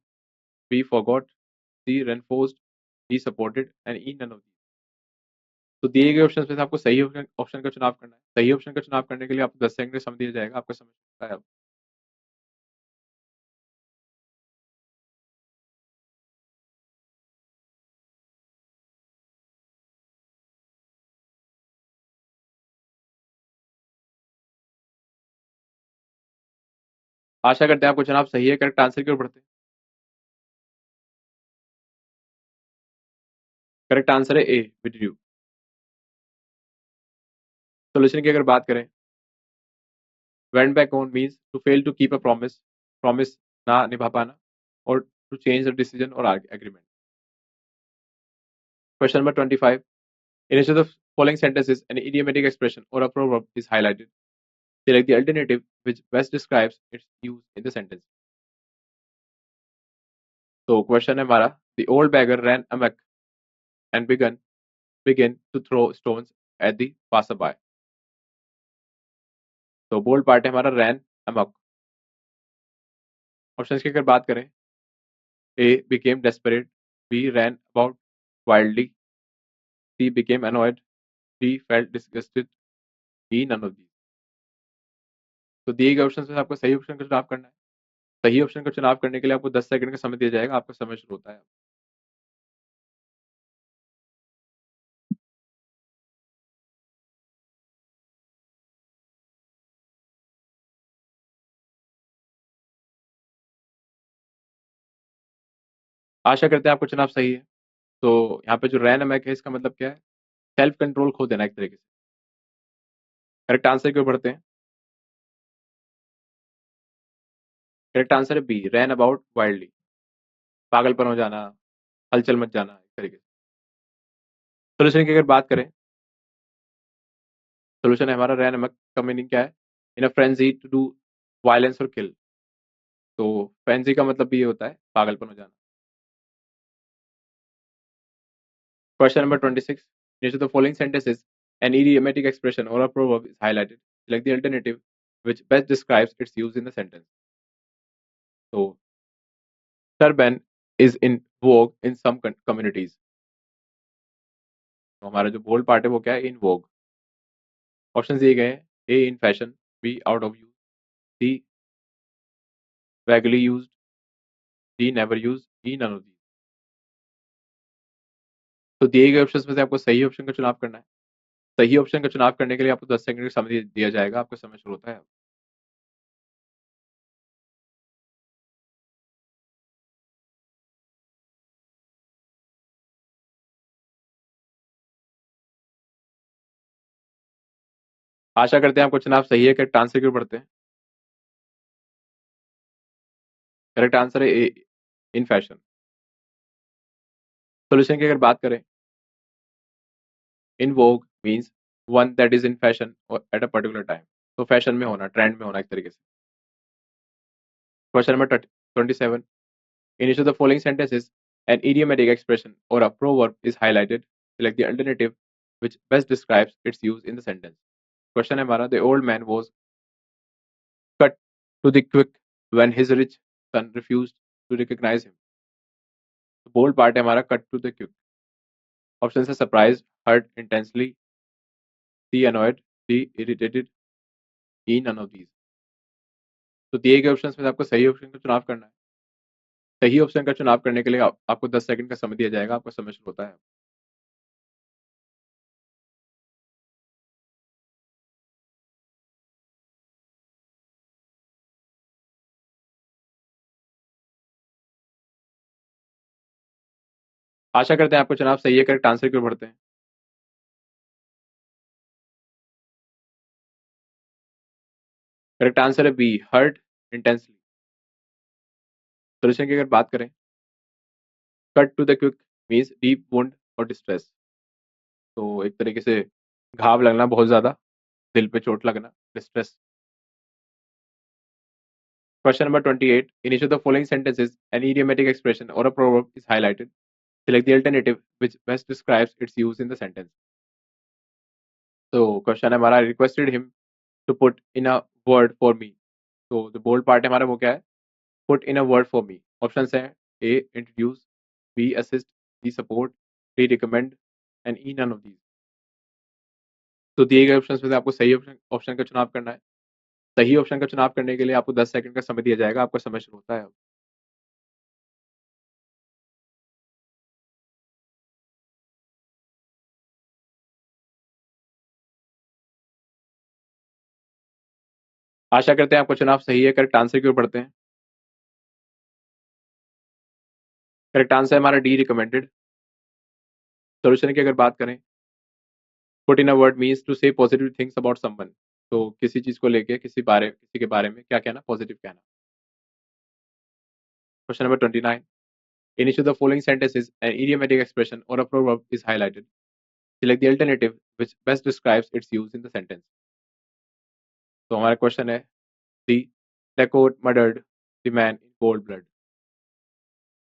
B forgot, C reinforced, D supported and E none of these. तो दिए गए option में से आपको सही option का चुनाव करना है। सही ऑप्शन का चुनाव करने के लिए आपको 10 सेकंड का समय दिया जाएगा। आपका समय है अब। आशा करते हैं आपको चुनाव सही है। करेक्ट आंसर की ओर बढ़ते हैं। करेक्ट आंसर है ए withdrew। सोल्यूशन की अगर बात करें, went back on means to fail to keep a promise ना निभा पाना, और to change the decision or agreement. Question number 25. In each of the following sentences, an idiomatic expression or a proverb is highlighted. Select the alternative which best describes its use in the sentence. So question है हमारा, the old beggar ran amok and began to throw stones at the passerby. तो bold part है हमारा ran amok. Options की अगर बात करें, A became desperate, B ran about wildly, C became annoyed, D felt disgusted, E none of these. तो दिए गए ऑप्शन में आपको सही ऑप्शन का चुनाव करना है। सही ऑप्शन का चुनाव करने के लिए आपको 10 सेकंड का समय दिया जाएगा। आपका समय शुरू होता है। आशा करते हैं आपको चुनाव सही है। तो यहाँ पे जो रैन अमैक है, इसका मतलब क्या है? सेल्फ कंट्रोल खो देना एक तरीके से। करेक्ट आंसर की ओर बढ़ते हैं। करेक्ट आंसर है बी रैन अबाउट वाइल्डली, पागलपन हो जाना, हलचल मच जाना इस तरीके से। सोल्यूशन की अगर बात करें, सोल्यूशन है हमारा रैन का मीनिंग क्या है? In a frenzy to do violence और किल। तो फ्रेंजी का मतलब भी ये होता है पागलपन हो जाना। Question number 26, next to the following sentences an idiomatic expression or a proverb is highlighted. Select the alternative which best describes its use in the sentence. तो turban is in vogue in some communities. तो हमारा जो bold part है वो क्या है? इन vogue. Option दिए गए हैं, a in fashion, b out of use, c regularly used, d never use, e none of these. तो दिए गए ऑप्शन में से आपको सही ऑप्शन का चुनाव करना है। सही ऑप्शन का चुनाव करने के लिए आपको 10 सेकंड का समय दिया जाएगा। आपका समय शुरू होता है। आशा करते हैं आपको चुनाव सही है। करेक्ट आंसर क्यों पढ़ते हैं? करेक्ट आंसर है ए इन फैशन। सोल्यूशन की अगर बात करें, in vogue means one that is in fashion और एट अ पर्टिकुलर टाइम। तो फैशन में होना, ट्रेंड में होना एक तरीके से। Question number 27, in each of the following sentences an idiomatic expression or a proverb is highlighted. Select the alternative which best describes its use in the sentence. Question है हमारा, the old man was cut to the quick when his rich son refused to recognize him. Bold part है हमारा cut to the quick. Option है surprise, hurt intensely, C annoyed, D irritated, E none of these. तो दिए गए option में आपको सही option का चुनाव करना है। सही ऑप्शन का चुनाव करने के लिए आपको 10 सेकंड का समय दिया जाएगा। आपका समय शुरू होता है। आशा करते हैं आपको चुनाव सही है। करेक्ट आंसर क्यों पढ़ते हैं? करेक्ट आंसर है बी, हर्ट इंटेंसली। सोल्यूशन की अगर बात करें, cut to the quick means deep wound और डिस्ट्रेस। तो एक तरीके से घाव लगना बहुत ज्यादा, दिल पे चोट लगना, distress. Question number 28. In each of the following sentences, an idiomatic expression or a proverb is highlighted. Select the alternative which best describes its use in the sentence. तो क्वेश्चन है हमारा, requested him to put in a word for me. तो जो bold part है हमारा वो क्या है? Put in a word for me. Option है A introduce, B assist, D support, D recommend and E none of these. तो दिए गए ऑप्शन में से आपको सही ऑप्शन ऑप्शन का चुनाव करना है। सही ऑप्शन का चुनाव करने के लिए आपको 10 सेकंड का समय दिया जाएगा। आपका समय शुरू होता है अब। आशा करते हैं आपको चुनाव सही है। करेक्ट आंसर क्यों पढ़ते हैं? करेक्ट आंसर है हमारा डी रिकमेंडेड। सोल्यूशन की अगर बात करें, put in a word means to say positive things about someone. तो किसी चीज को लेके किसी के बारे में क्या कहना? पॉजिटिव कहना। Question number 29, in each of the following sentences an idiomatic expression or a proverb is highlighted. Select the alternative which best describes its use in the sentence. तो हमारा क्वेश्चन है C, Lecoq murdered the man in cold blood।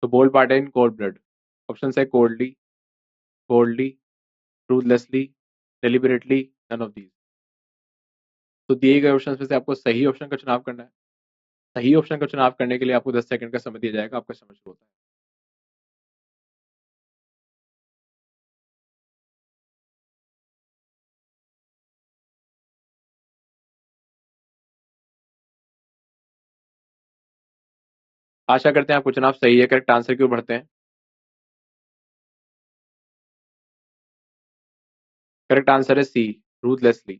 तो bold part है in cold blood. Option है coldly, coldly, ruthlessly, deliberately, none of these. तो दिए गए option में से आपको सही ऑप्शन का चुनाव करना है। सही ऑप्शन का चुनाव करने के लिए आपको 10 सेकंड का समय दिया जाएगा। आपका समय शुरू होता है। आशा करते हैं आपको चुनाव सही है। करेक्ट आंसर क्यों बढ़ते हैं? करेक्ट आंसर है सी, रूथलेसली।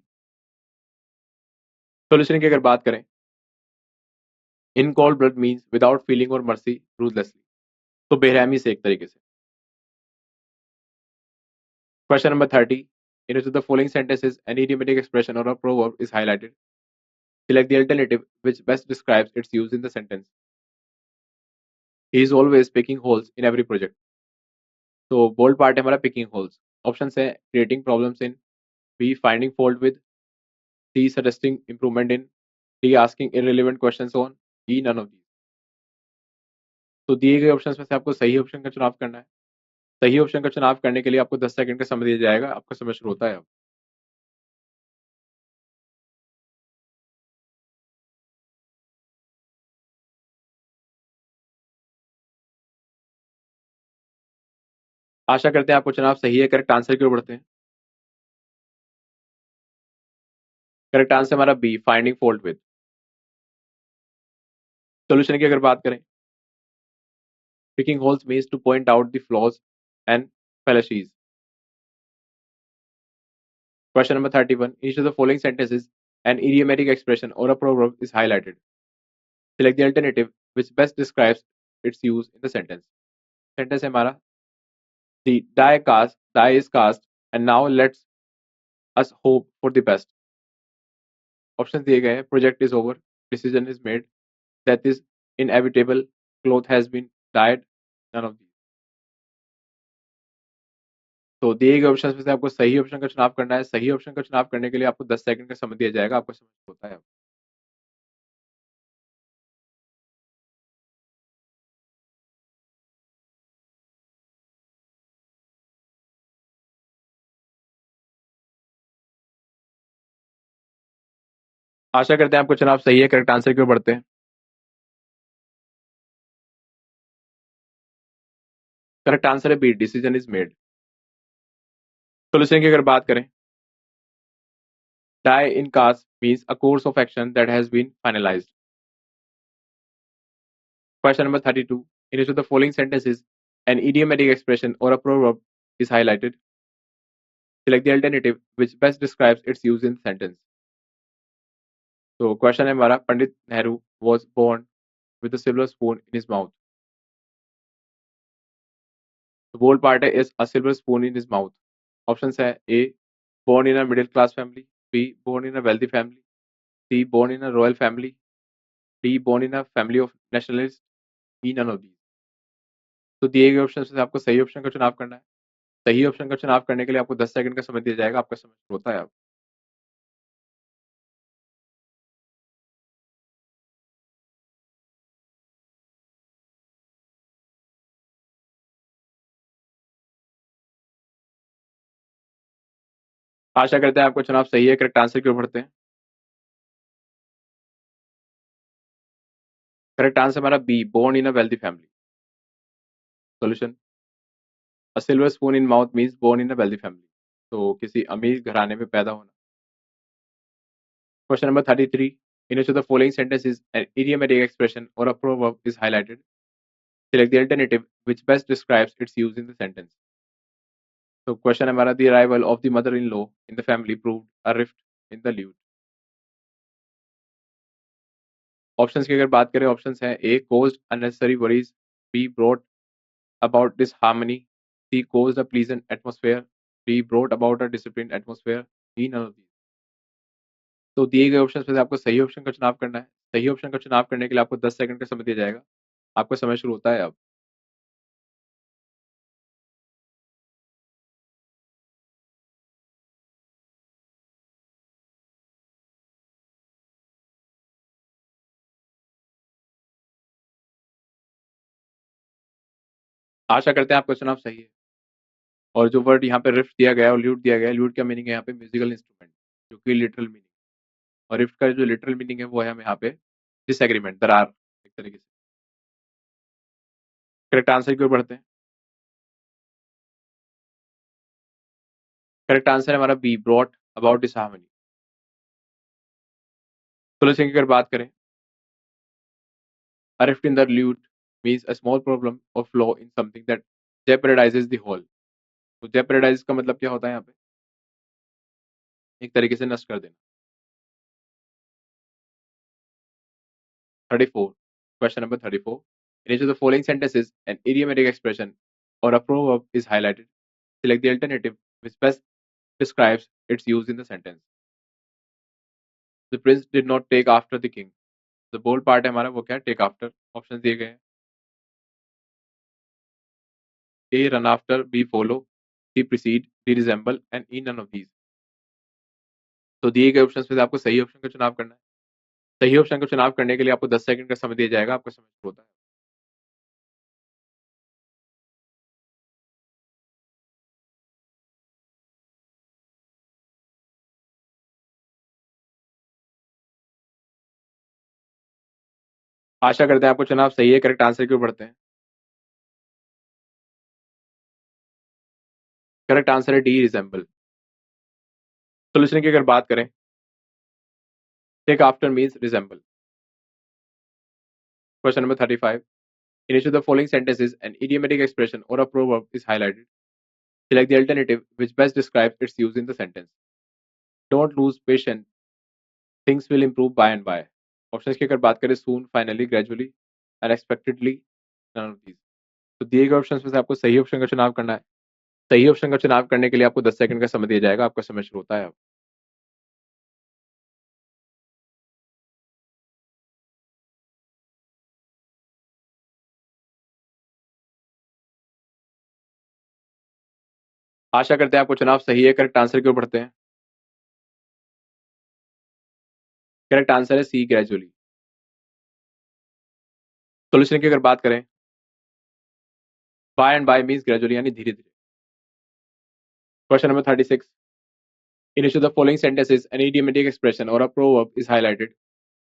सोल्यूशन की अगर बात करें, in cold blood means without feeling और मर्सी, रूथलेसली। तो बेरहमी से एक तरीके से। Question number 30, in which of the following sentences an idiomatic expression or a proverb is highlighted. Select the alternative which best describes its use in the sentence. He is always picking holes in every project. तो bold part है हमारा picking holes. Option है creating problems in, B finding fault with, C suggesting improvement in, D asking irrelevant questions on, E none of these. तो दिए गए options में से आपको सही ऑप्शन का चुनाव करना है। सही ऑप्शन का चुनाव करने के लिए आपको 10 सेकंड का समय दिया जाएगा। आपका समय शुरू होता है अब। आशा करते हैं आपको चुनाव सही है। करेक्ट आंसर की ओर बढ़ते हैं। करेक्ट आंसर हमारा B finding fault with. Solution की अगर बात करें, picking holes means two point out the flaws and fallacies. Question number 31. Each of the following sentences, an idiomatic expression or a proverb is highlighted. Select the alternative which best describes its use in the sentence. Sentence है हमारा, the die is cast and now let's us hope for the best. Options दिए गए हैं, project is over, decision is made, death is inevitable, cloth has been dyed, none of these. तो दिए गए option में से आपको सही ऑप्शन का चुनाव करना है। सही ऑप्शन का चुनाव करने के लिए आपको 10 सेकंड का समय दिया जाएगा। आपका समय होता है अब। आशा करते हैं आपको चुनाव सही है। करेक्ट आंसर की ओर बढ़ते हैं। करेक्ट आंसर है B decision is made. Solution की अगर बात करें, die in cast means a course of action that has been finalized. Question number 32. In each of the following sentences, an idiomatic expression or a proverb is highlighted. Select the alternative which best describes its use in the sentence. तो question है हमारा, Pandit Nehru was born with a silver spoon in his mouth. The bold part is a silver spoon in his mouth. Options है A, born in a middle class family, B, born in a wealthy family, C, born in a royal family, D, born in a family of nationalists, E, none of these. तो दिए गए option से आपको सही option का चुनाव करना है। सही ऑप्शन का चुनाव करने के लिए आपको 10 सेकंड का समय दिया जाएगा। आपका समय शुरू होता है अब। आशा करते हैं आपका चुनाव सही है। करेक्ट आंसर की ओर बढ़ते हैं। करेक्ट आंसर हमारा B, born in a wealthy family. Solution, a silver spoon in mouth means born in a wealthy family. तो किसी अमीर घराने में पैदा होना। Question number 33. In which of the following sentences an idiomatic expression or a proverb is highlighted? Select the alternative which best describes its use in the sentence. तो question है हमारा, the arrival of the mother-in-law in the family proved a rift in the lute. Options की अगर बात करें, options हैं A, caused unnecessary worries, B, brought about disharmony, C, caused a pleasant atmosphere, D, brought about a disciplined atmosphere, E, none of these. तो दिए गए option में से आपको सही ऑप्शन का चुनाव करना है। सही ऑप्शन का चुनाव करने के लिए आपको 10 सेकंड का समय दिया जाएगा। आपका समय शुरू होता है अब। आशा करते हैं आपका चुनाव सही है। और जो वर्ड यहाँ पे रिफ्ट दिया गया है और ल्यूट दिया गया है, ल्यूट का मीनिंग है यहाँ पे म्यूजिकल इंस्ट्रूमेंट, जो कि लिटरल मीनिंग, और रिफ्ट का जो लिटरल मीनिंग है वो है हमें यहाँ पे डिसएग्रीमेंट, दरार एक तरीके से। करेक्ट आंसर की ओर बढ़ते हैं। करेक्ट आंसर है हमारा B, brought about disharmony. Solution की अगर बात करें, a rift in the lute means a small problem or flaw in something that jeopardizes the whole. तो jeopardize का मतलब क्या होता है यहाँ पे? एक तरीके से नष्ट कर देना। 34. Question number 34. In each of the following sentences, an idiomatic expression or a proverb is highlighted. Select the alternative which best describes its use in the sentence. The prince did not take after the king. The bold part है हमारा वो क्या है? Take after. Options दिए गए हैं। A run after, B follow, C precede, D resemble and E none of these. तो दिए गए ऑप्शंस में से आपको सही ऑप्शन का चुनाव करना है। सही ऑप्शन का चुनाव करने के लिए आपको 10 सेकंड का समय दिया जाएगा, आपका समय शुरू होता है। आशा करते हैं आपको चुनाव सही है, करेक्ट आंसर की ओर बढ़ते हैं। करेक्ट आंसर है डी रिजेंबल। सोल्यूशन की अगर बात करें, take after means resemble. Question number 35, in each of the following sentences an idiomatic expression or a proverb is highlighted. Select the alternative which best describes its use in the sentence. Don't lose patience, things will improve by and by. Options की अगर बात करें, soon, finally, gradually, unexpectedly, none of these. तो दिए गए options में से आपको सही ऑप्शन का चुनाव करना है। सही ऑप्शन का चुनाव करने के लिए आपको 10 सेकंड का समय दिया जाएगा, आपका समय शुरू होता है अब। आशा करते हैं आपको चुनाव सही है, करेक्ट आंसर की ओर बढ़ते हैं। करेक्ट आंसर है सी, ग्रेजुअली। सोल्यूशन की अगर बात करें, by and by means gradually यानी धीरे धीरे। Question number 36, in each of the following sentences an idiomatic expression or a proverb is highlighted.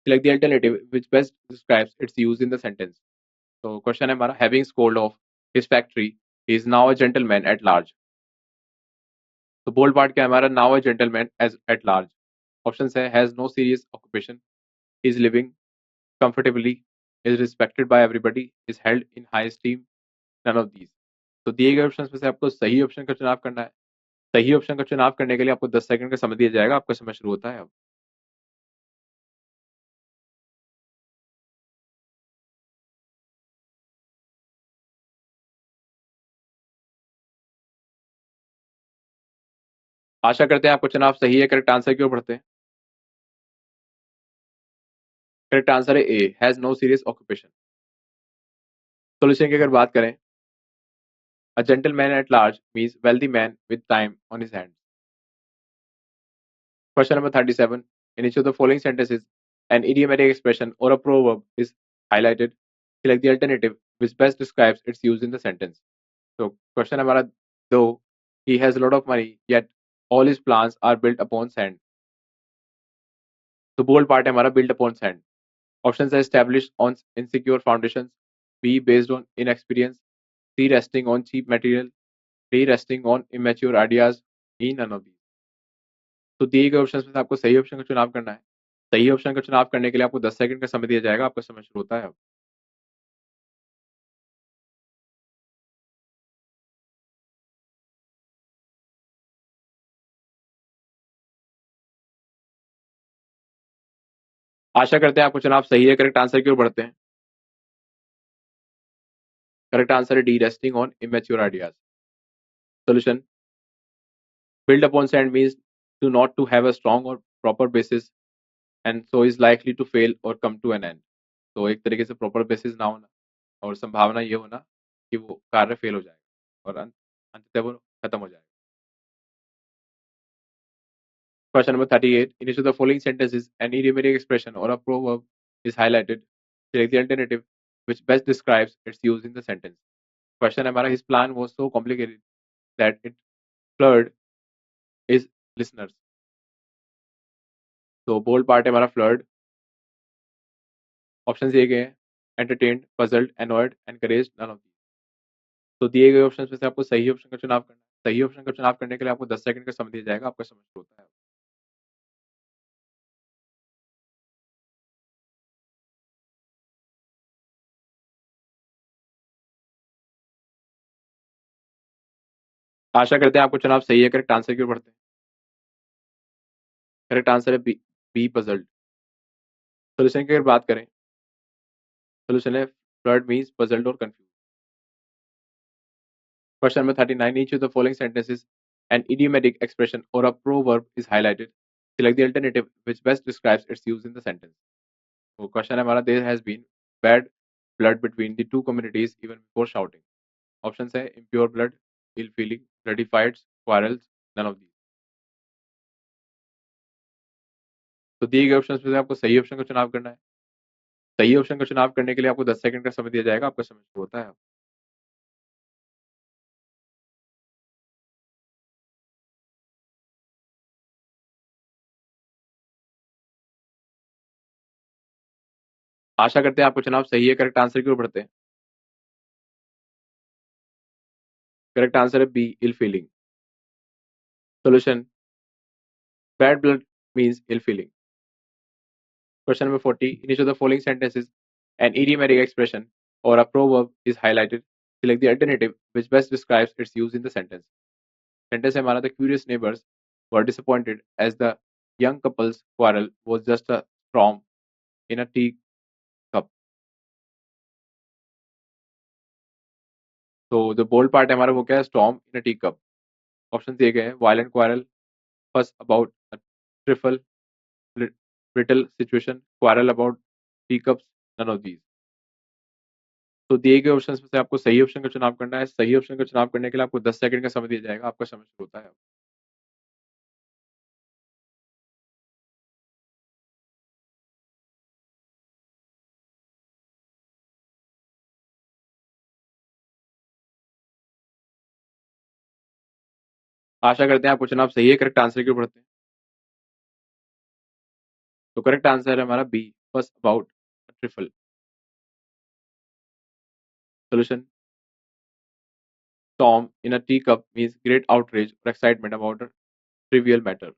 Select the alternative which best describes its use in the sentence. तो question है हमारा, having sold off his factory he is now a gentleman at large. तो bold part क्या है हमारा, now a gentleman as at large. Option है, has no serious occupation, is living comfortably, is respected by everybody, is held in high esteem, none of these. तो दिए गए option में से आपको सही ऑप्शन का चुनाव करना है। सही ऑप्शन का चुनाव करने के लिए आपको 10 सेकंड का समय दिया जाएगा, आपका समय शुरू होता है अब। आशा करते हैं आपको चुनाव सही है, करेक्ट आंसर की ओर बढ़ते हैं। करेक्ट आंसर है A, has no serious occupation. Solution की अगर बात करें, a gentleman at large means wealthy man with time on his hand. Question number 37, in each of the following sentences an idiomatic expression or a proverb is highlighted. Select the alternative which best describes its use in the sentence. तो question हमारा, दो he has a lot of money yet all his plans are built upon sand. तो bold part है हमारा built upon sand. Options are established on insecure foundations, B based on inexperience, C resting on cheap material, D resting on immature ideas, E none of these. तो दिए गए option में से आपको सही ऑप्शन का चुनाव करना है। सही ऑप्शन का चुनाव करने के लिए आपको 10 सेकंड का समय दिया जाएगा, आपका समय शुरू होता है अब। आशा करते हैं आपको चुनाव सही है, करेक्ट आंसर की ओर बढ़ते हैं। करेक्ट आंसर है D, resting on immature ideas. Solution, build upon sand means to not to have a strong or proper basis and so is likely to fail or come to an end. तो एक तरीके से proper basis ना होना और संभावना ये होना कि वो कार्य फेल हो जाएगा और अंततः वो खत्म हो जाएगा। Question number 38, in each of the following sentences an idiomatic expression or a proverb is highlighted. Select the alternative which best describes its use in the sentence. Question है हमारा, his plan was so complicated that it floored his listeners. तो bold part है हमारा floored. Option दिए गए हैं, entertained, puzzled, annoyed, encouraged, none of these. तो दिए गए ऑप्शन में से आपको सही ऑप्शन का चुनाव करना है। सही ऑप्शन का चुनाव करने के लिए आपको 10 सेकंड का समय दिया जाएगा, आपका समय शुरू होता है। आशा करते हैं आपको चुनाव सही है, करेक्ट आंसर की ओर बढ़ते हैं। करेक्ट आंसर है बी, बी पजल्ड। सोल्यूशन की अगर बात करें, सोल्यूशन है फ्लर्ड मींस पजल्ड और confuse. Question number 39, each of the following sentences an idiomatic expression or a proverb is highlighted. Select the alternative which best describes its use in the sentence. तो question है हमारा, there has been bad blood between the two communities even before shouting. Option है impure blood, ill feeling, bloody fights, quarrels, none of these. तो दिए गए option में से आपको सही ऑप्शन का चुनाव करना है। सही ऑप्शन का चुनाव करने के लिए आपको 10 सेकंड का समय दिया जाएगा। आपका समय शुरू होता है। आशा करते हैं आपका चुनाव सही है। करेक्ट आंसर की ओर बढ़ते हैं। करेक्ट आंसर है B, ill feeling. Solution, bad blood means ill feeling. Question number 40. In each of the following sentences, an idiomatic expression or a proverb is highlighted. Select the alternative which best describes its use in the sentence. Sentence है हमारा, the curious neighbors were disappointed as the young couple's quarrel was just a storm in a tea cup. तो जो bold part है हमारा वो क्या है? Storm in a tea cup. Option दिए गए हैं, violent quarrel, fuss about a trifle, brittle situation, quarrel about tea cups, none of these. तो दिए गए ऑप्शंस में से आपको सही ऑप्शन का चुनाव करना है। सही ऑप्शन का चुनाव करने के लिए आपको 10 सेकंड का समय दिया जाएगा। आपका समय शुरू होता है अब। आशा करते हैं आपको चुनाव सही है। करेक्ट आंसर की ओर बढ़ते हैं। तो करेक्ट आंसर है हमारा B, first about trifle. Solution, storm in a teacup means great outrage or excitement about a trivial matter.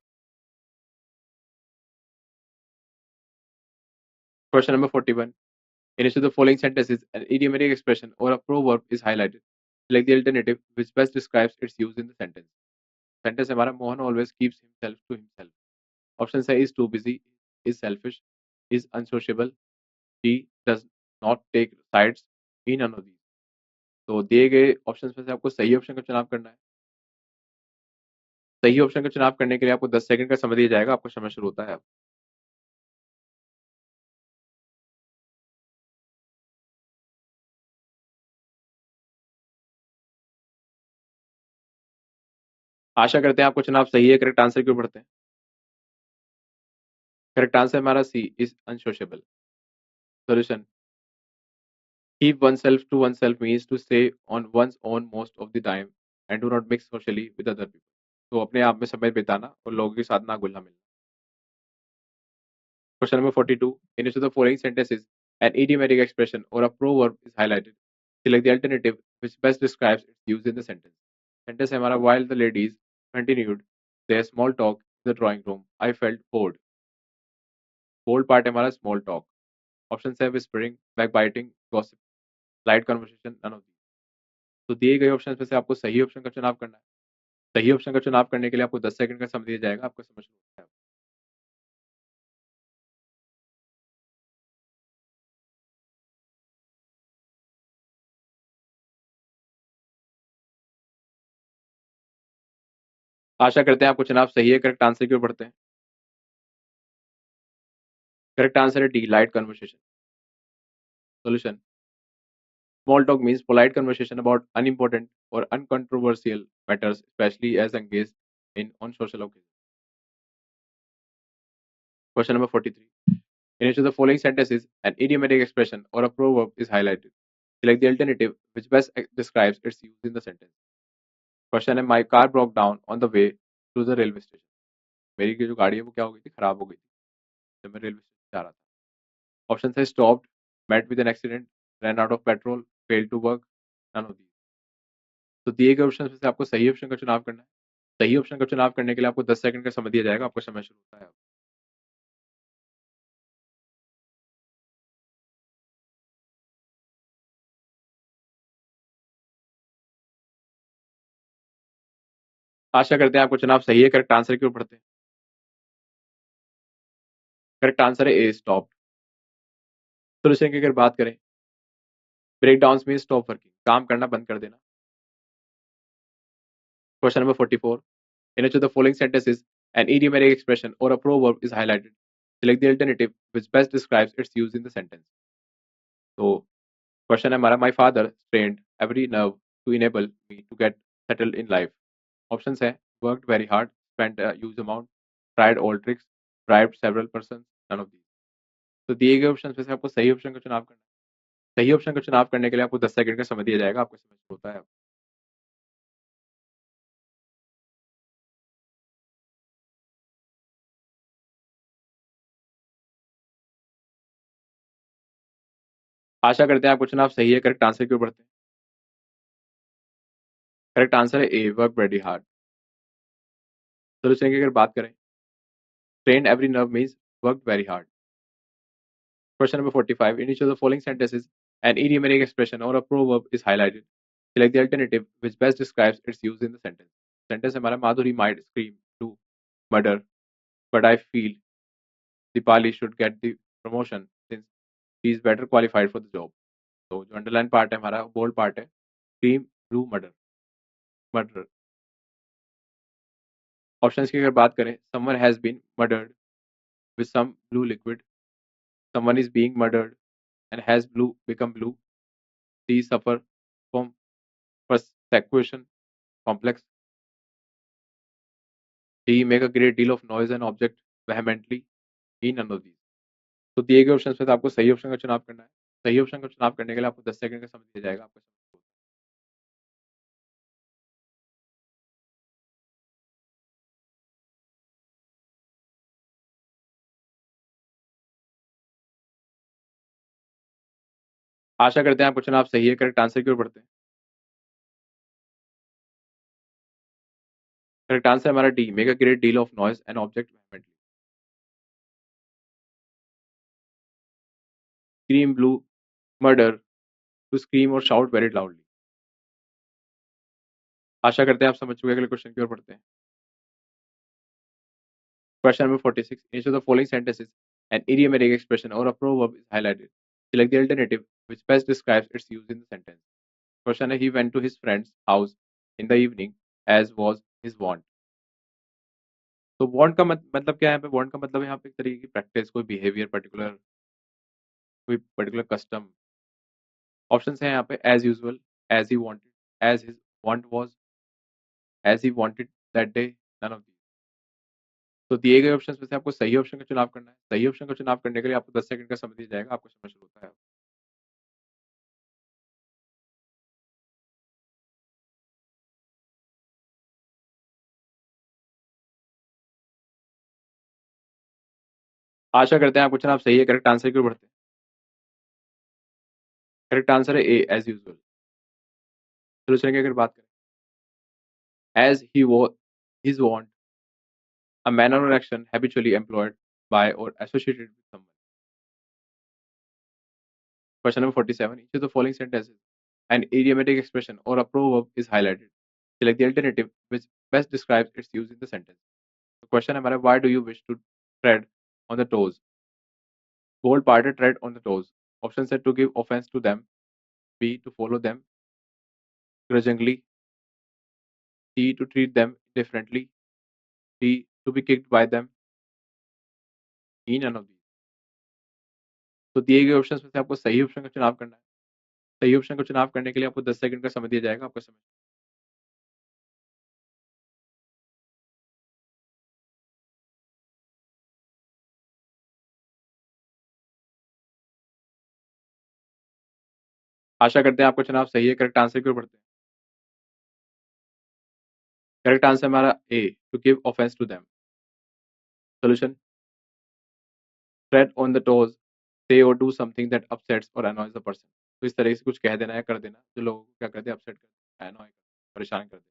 Question number 41. In each of the following sentences, an idiomatic expression or a proverb is highlighted. Select the alternative which best describes its use in the sentence. Sentence है हमारा, Mohan always keeps himself to himself. Option है, is too busy, is selfish, is unsociable, he does not take sides in none of these. तो दिए गए options में से आपको सही ऑप्शन का चुनाव करना है। सही ऑप्शन का चुनाव करने के लिए आपको 10 सेकंड का समय दिया जाएगा। आपका समय शुरू होता है अब। आशा करते हैं आपको चुनाव सही है। करेक्ट आंसर की ओर बढ़ते हैं। करेक्ट आंसर हमारा C, is unsociable. Solution, keep oneself to oneself means to stay on one's own most of the time and do not mix socially with other people. तो अपने आप में समय बिताना और लोगों के साथ ना घुलना मिलना। Question number 42. In each of the following sentences, an idiomatic expression or a proverb is highlighted. Select the alternative which best describes its use in the sentence. Sentence है हमारा, while the ladies continued their small talk in the drawing room, I felt bored. Bold part है हमारा small talk. Options है whispering, backbiting, gossip, light conversation, none of these. तो दिए गए option में से आपको सही ऑप्शन का चुनाव करना है। सही ऑप्शन का चुनाव करने के लिए आपको 10 सेकंड का समय दिया जाएगा। आपका समय शुरू होता है। आशा करते हैं आपको चुनाव सही है। करेक्ट आंसर की ओर बढ़ते हैं। करेक्ट आंसर है D, light conversation. Solution, small talk means polite conversation about unimportant or uncontroversial matters, especially as engaged in on social occasions. Question number 43. In each of the following sentences, an idiomatic expression or a proverb is highlighted. Select the alternative which best describes its use in the sentence. Question है, my car broke down on the way to the railway station. मेरी की जो गाड़ी है वो क्या हो गई थी? खराब हो गई थी जब मैं रेलवे स्टेशन जा रहा था। ऑप्शन है, stopped, met with an accident, run out of petrol, fail to work, none of these. तो दिए गए ऑप्शन में से आपको सही ऑप्शन का चुनाव करना है। सही ऑप्शन का चुनाव करने के लिए आपको 10 सेकंड का समय दिया जाएगा। आपका समय शुरू होता है अब। आशा करते हैं आपको चुनाव सही है। करेक्ट आंसर की ओर बढ़ते हैं। करेक्ट आंसर है ए, स्टॉप। सोल्यूशन की अगर बात करें, break down mean stop working, काम करना बंद कर देना। Question number 44. In each of the following sentences, an idiomatic expression or a proverb is highlighted. Select the alternative which best describes its use in the sentence. तो question है हमारा, my father strained every nerve to enable me to get settled in life. Options है worked very hard, spent a huge amount, tried all tricks, bribed several persons, none of these. तो दिए गए option में से आपको सही option का चुनाव करना है। सही ऑप्शन का चुनाव करने के लिए आपको 10 सेकंड का समय दिया जाएगा, आपको समझ में होता है। आशा करते हैं आपका चुनाव सही है। करेक्ट आंसर की ओर बढ़ते हैं। करेक्ट आंसर है ए, वर्क वेरी हार्ड। सोल्यूशन की अगर बात करें, train every nerve means work very hard. Question number 45. In each of the following sentences, an idiomatic expression or a proverb is highlighted. Select the alternative which best describes its use in the sentence. Sentence हमारा Madhuri might scream to murder, but I feel Dipali should get the promotion since she is better qualified for the job. तो जो underline part है हमारा bold part है scream to murder murder. Options की अगर बात करें, someone has been murdered with some blue liquid, someone is being murdered and has blue become blue, C suffer from persecution complex, D make a great deal of noise and object vehemently, E none of these। तो दिए गए option में से आपको सही option का चुनाव करना है। सही ऑप्शन का चुनाव करने के लिए आपको 10 सेकंड का समय दिया जाएगा, आपको समय। आशा करते हैं आपका चुनाव सही है। करेक्ट आंसर की ओर बढ़ते हैं। करेक्ट आंसर हमारा D, make a great deal of noise and object vehemently. Scream blue murder, to scream और शाउट वेरी लाउडली। आशा करते हैं आप समझ चुके हैं। अगले क्वेश्चन की ओर बढ़ते हैं। Question number 46. In each of the following sentences, an idiomatic expression or a proverb is highlighted. Select the alternative which best describes its use in the sentence. Question है, he went to his friend's house in the evening as was his wont. तो want का मतलब क्या है? यहाँ पे want का मतलब है यहाँ पे एक तरीके की प्रैक्टिस, कोई बिहेवियर पर्टिकुलर, कोई पर्टिकुलर कस्टम। ऑप्शंस हैं यहाँ पे as usual, as he wanted, as his want was, as he wanted that day, none of these. तो दिए गए ऑप्शंस में से आपको सही ऑप्शन का चुनाव करना है। सही ऑप्शन का चुनाव करने के लिए आपको 10 सेकंड का समय दिया जाएगा, आपको समय शुरू होता है। आशा करते हैं आपका चुनाव सही है। करेक्ट आंसर की ओर बढ़ते हैं। करेक्ट आंसर है ए, एज यूजुअल। सोल्यूशन की अगर बात करें, एज ही वो his want, a manner or action habitually employed by or associated with someone. Question number 47. Each of the following sentences, an idiomatic expression or a proverb is highlighted. Select the alternative which best describes its use in the sentence. The question है, why do you wish to tread on the toes? Bold part है tread on the toes. Option said to give offense to them. B to follow them grudgingly. C to treat them differently. D to be kicked by them. E none of these। तो दिए गए options में से आपको सही option का चुनाव करना है। सही ऑप्शन का चुनाव करने के लिए आपको 10 सेकंड का समय दिया जाएगा, आपका समय। आशा करते हैं आपका चुनाव सही है। करेक्ट आंसर की ओर बढ़ते हैं। करेक्ट आंसर हमारा A, to give offence to them. Solution, tread on the toes, say और डू समथिंग दैट अपसेट्स और अनॉयज द पर्सन। तो इस तरह से कुछ कह देना या कर देना जो लोगों को क्या कर दे, अपसेट कर दे, अनॉय कर दे, परेशान कर दे।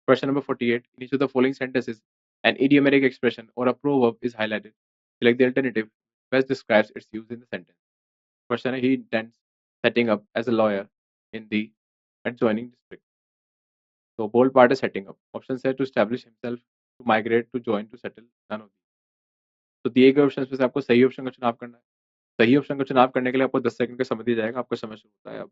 Question number 48. In each of the following sentences, an idiomatic expression or a proverb is highlighted. Select the alternative best describes its use in the sentence. Question है, he intends setting up as a lawyer in the adjoining district. तो bold part है setting up. Option है to establish himself, to migrate, to join, to settle, none of these. तो दिए गए option में से आपको सही ऑप्शन का चुनाव करना है। सही ऑप्शन का चुनाव करने के लिए आपको 10 सेकंड का समय दिया जाएगा, आपका समय शुरू होता है अब।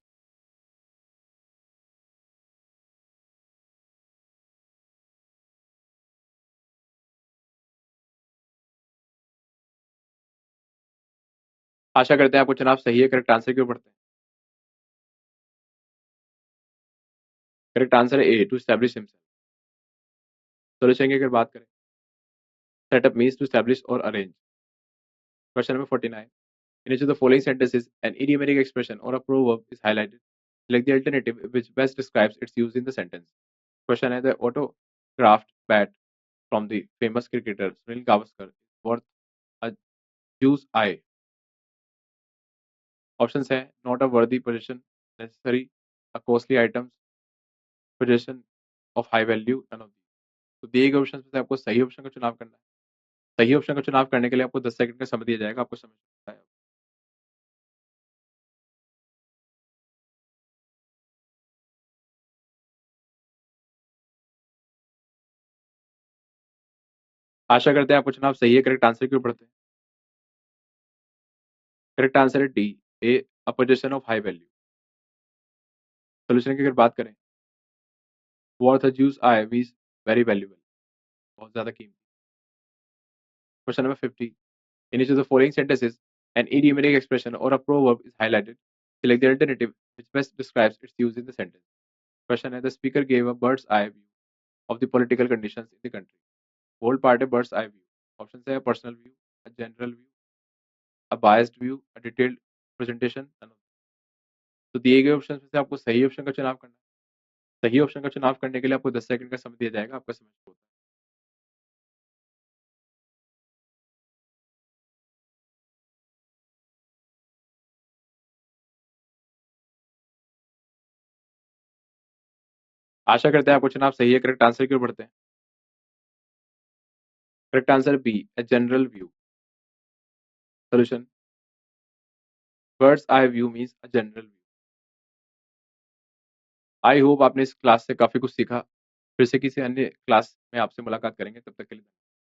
आशा करते हैं आपको चुनाव सही है। करेक्ट आंसर की ओर बढ़ते हैं। करेक्ट आंसर है ए, टू एस्टैब्लिश हिमसेल्फ। सॉल्यूशन की अगर बात करें, सेटअप मीन्स टू एस्टैब्लिश और arrange. Question number 49, in each of the following sentences an idiomatic expression or a proverb is highlighted. Select the alternative which best describes its use in the sentence. Question है, the autographed bat from the famous cricketer Sunil Gavaskar is worth a Jew's eye. Options है, not a worthy possession, necessary, a costly item, possession of high value, none of these. तो दिए गए option में से आपको सही option का चुनाव करना है। सही ऑप्शन का चुनाव करने के लिए आपको 10 सेकंड का समय दिया जाएगा, आपको समझ में आया। आशा करते हैं आपको चुनाव सही है। करेक्ट आंसर क्यों पढ़ते हैं? करेक्ट आंसर है D, A, a position of high value. Solution की अगर बात करें, worth a juice eye means very valuable, बहुत ज्यादा कीमती। Question number 50, in each of the following sentences an idiomatic expression or a proverb is highlighted. Select the alternative which best describes its use in the sentence. Question है, the speaker gave a bird's eye view of the political conditions in the country. Bold part है bird's eye view। Option है, personal view, a general view, a biased view, a detailed presentation, none of these। तो दिए गए option में से आपको सही option का चुनाव करना है। सही ऑप्शन का चुनाव करने के लिए आपको 10 सेकंड का समय दिया जाएगा, आपका समय शुरू होता है। आशा करते हैं आपको चुनाव सही है। करेक्ट आंसर क्यों बढ़ते हैं? Correct answer B, A general view. Solution, bird's eye view means a general view. I hope आपने इस क्लास से काफी कुछ सीखा। फिर से किसी अन्य क्लास में आपसे मुलाकात करेंगे, तब तक के लिए।